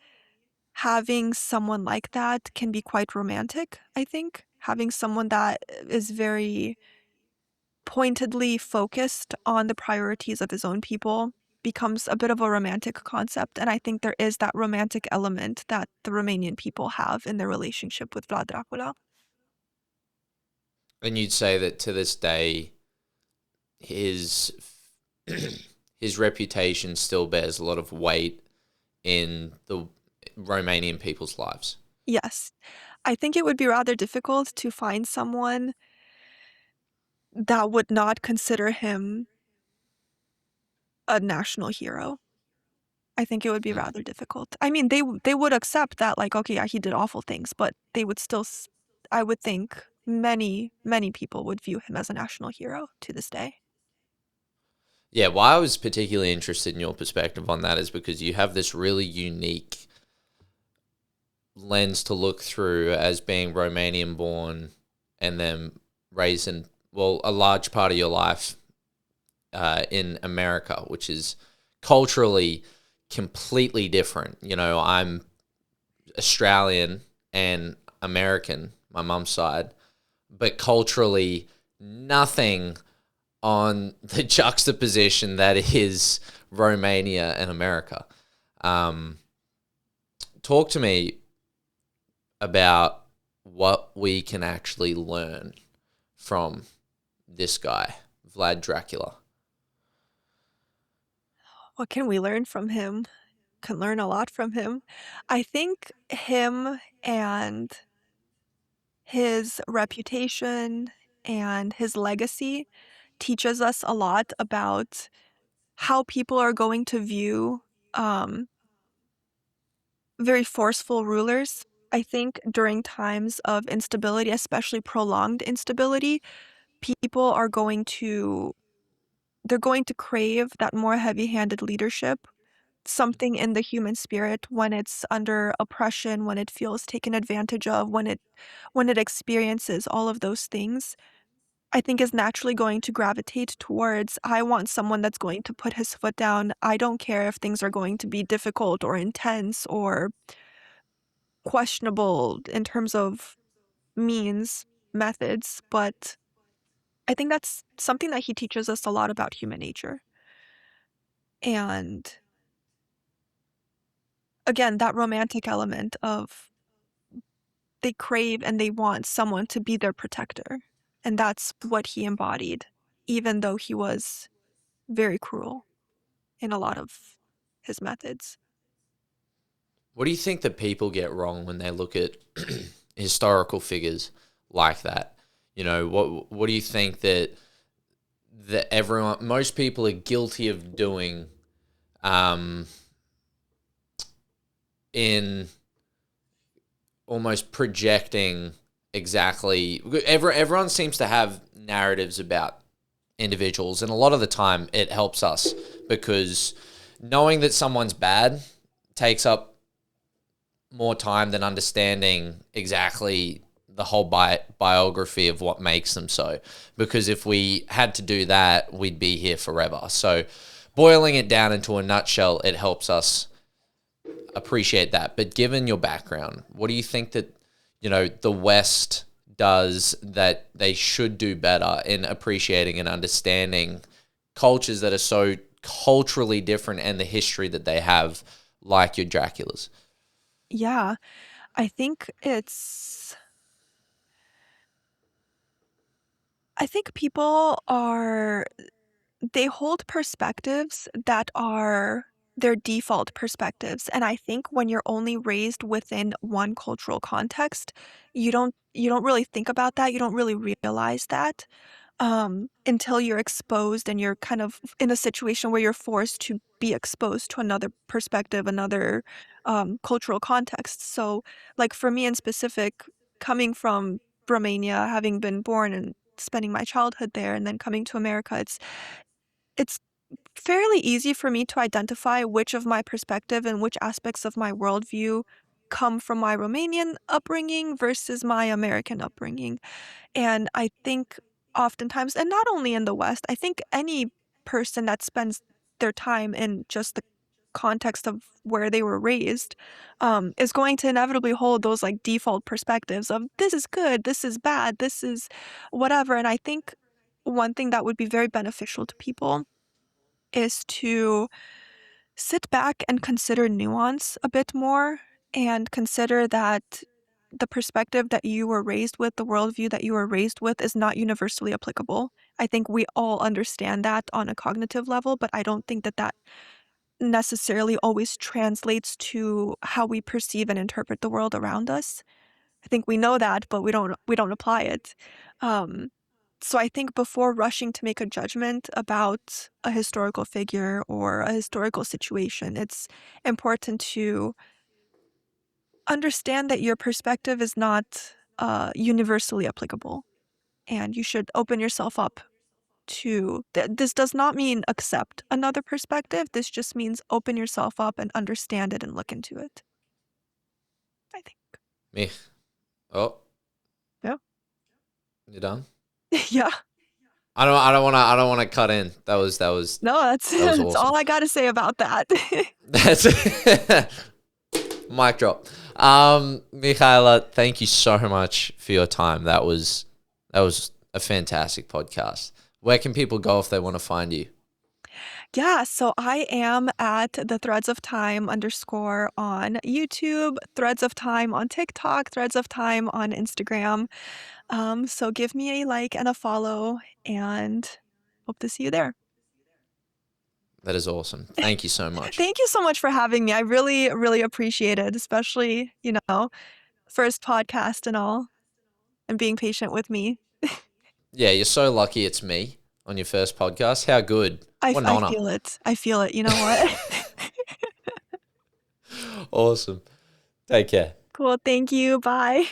having someone like that can be quite romantic, I think. Having someone that is very pointedly focused on the priorities of his own people becomes a bit of a romantic concept. And I think there is that romantic element that the Romanian people have in their relationship with Vlad Dracula. And you'd say that to this day, his his reputation still bears a lot of weight in the Romanian people's lives. Yes, I think it would be rather difficult to find someone that would not consider him a national hero. I think it would be Mm. rather difficult. I mean, they would accept that, like, okay, yeah, he did awful things, but they would still, I would think many people would view him as a national hero to this day. Yeah, why I was particularly interested in your perspective on that is because you have this really unique lens to look through as being Romanian born and then raised in, well, a large part of your life in America, which is culturally completely different. I'm Australian and American, my mum's side, but culturally nothing on the juxtaposition that is Romania and America. Um, Talk to me about what we can actually learn from this guy, Vlad Dracula. What can we learn from him? Can learn a lot from him. I think him and his reputation and his legacy teaches us a lot about how people are going to view um, very forceful rulers. I think during times of instability, especially prolonged instability, people are going to they're going to crave that more heavy-handed leadership, something in the human spirit when it's under oppression, when it feels taken advantage of, when it experiences all of those things. I think is naturally going to gravitate towards, I want someone that's going to put his foot down. I don't care if things are going to be difficult or intense or questionable in terms of means, methods, but I think that's something that he teaches us a lot about human nature. And again, that romantic element of they crave and they want someone to be their protector. And that's what he embodied, even though he was very cruel in a lot of his methods. What do you think that people get wrong when they look at historical figures like that? What do you think that most people are guilty of doing um, in almost projecting exactly. Everyone seems to have narratives about individuals, and a lot of the time it helps us because knowing that someone's bad takes up more time than understanding exactly the whole biography of what makes them so. Because if we had to do that, we'd be here forever. So boiling it down into a nutshell, it helps us appreciate that. But given your background, what do you think that, the West does that they should do better in appreciating and understanding cultures that are so culturally different and the history that they have, like your Draculas? Yeah, I think it's I think people are they hold perspectives that are their default perspectives. And I think when you're only raised within one cultural context, you don't really think about that. You don't really realize that until you're exposed and you're kind of in a situation where you're forced to be exposed to another perspective, another cultural context. So, like for me in specific, coming from Romania, having been born and spending my childhood there, and then coming to America, it's fairly easy for me to identify which of my perspective and which aspects of my worldview come from my Romanian upbringing versus my American upbringing. And I think oftentimes, and not only in the West, I think any person that spends their time in just the context of where they were raised is going to inevitably hold those like default perspectives of this is good, this is bad, this is whatever. And I think one thing that would be very beneficial to people is to sit back and consider nuance a bit more and consider that the perspective that you were raised with, the worldview that you were raised with, is not universally applicable. I think we all understand that on a cognitive level, but I don't think that that necessarily always translates to how we perceive and interpret the world around us. I think we know that, but we don't apply it. Um, so I think before rushing to make a judgment about a historical figure or a historical situation, it's important to understand that your perspective is not universally applicable, and you should open yourself up to this does not mean accept another perspective. This just means open yourself up and understand it and look into it, I think. Me. Oh, Yeah. you done? Yeah. I don't want to cut in. That was No, that's that was that's awesome. all I got to say about that. That's mic drop. Mihaela, thank you so much for your time. That was a fantastic podcast. Where can people go if they want to find you? Yeah, so I am at the Threads of Time _ on YouTube, Threads of Time on TikTok, Threads of Time on Instagram. So give me a like and a follow, and hope to see you there. That is awesome. Thank you so much. Thank you so much for having me. I really, really appreciate it, especially, first podcast and all, and being patient with me. Yeah, you're so lucky it's me on your first podcast. How good. I, What an I honor. feel it. I feel it. You know what? Awesome. Take care. Cool. Thank you. Bye.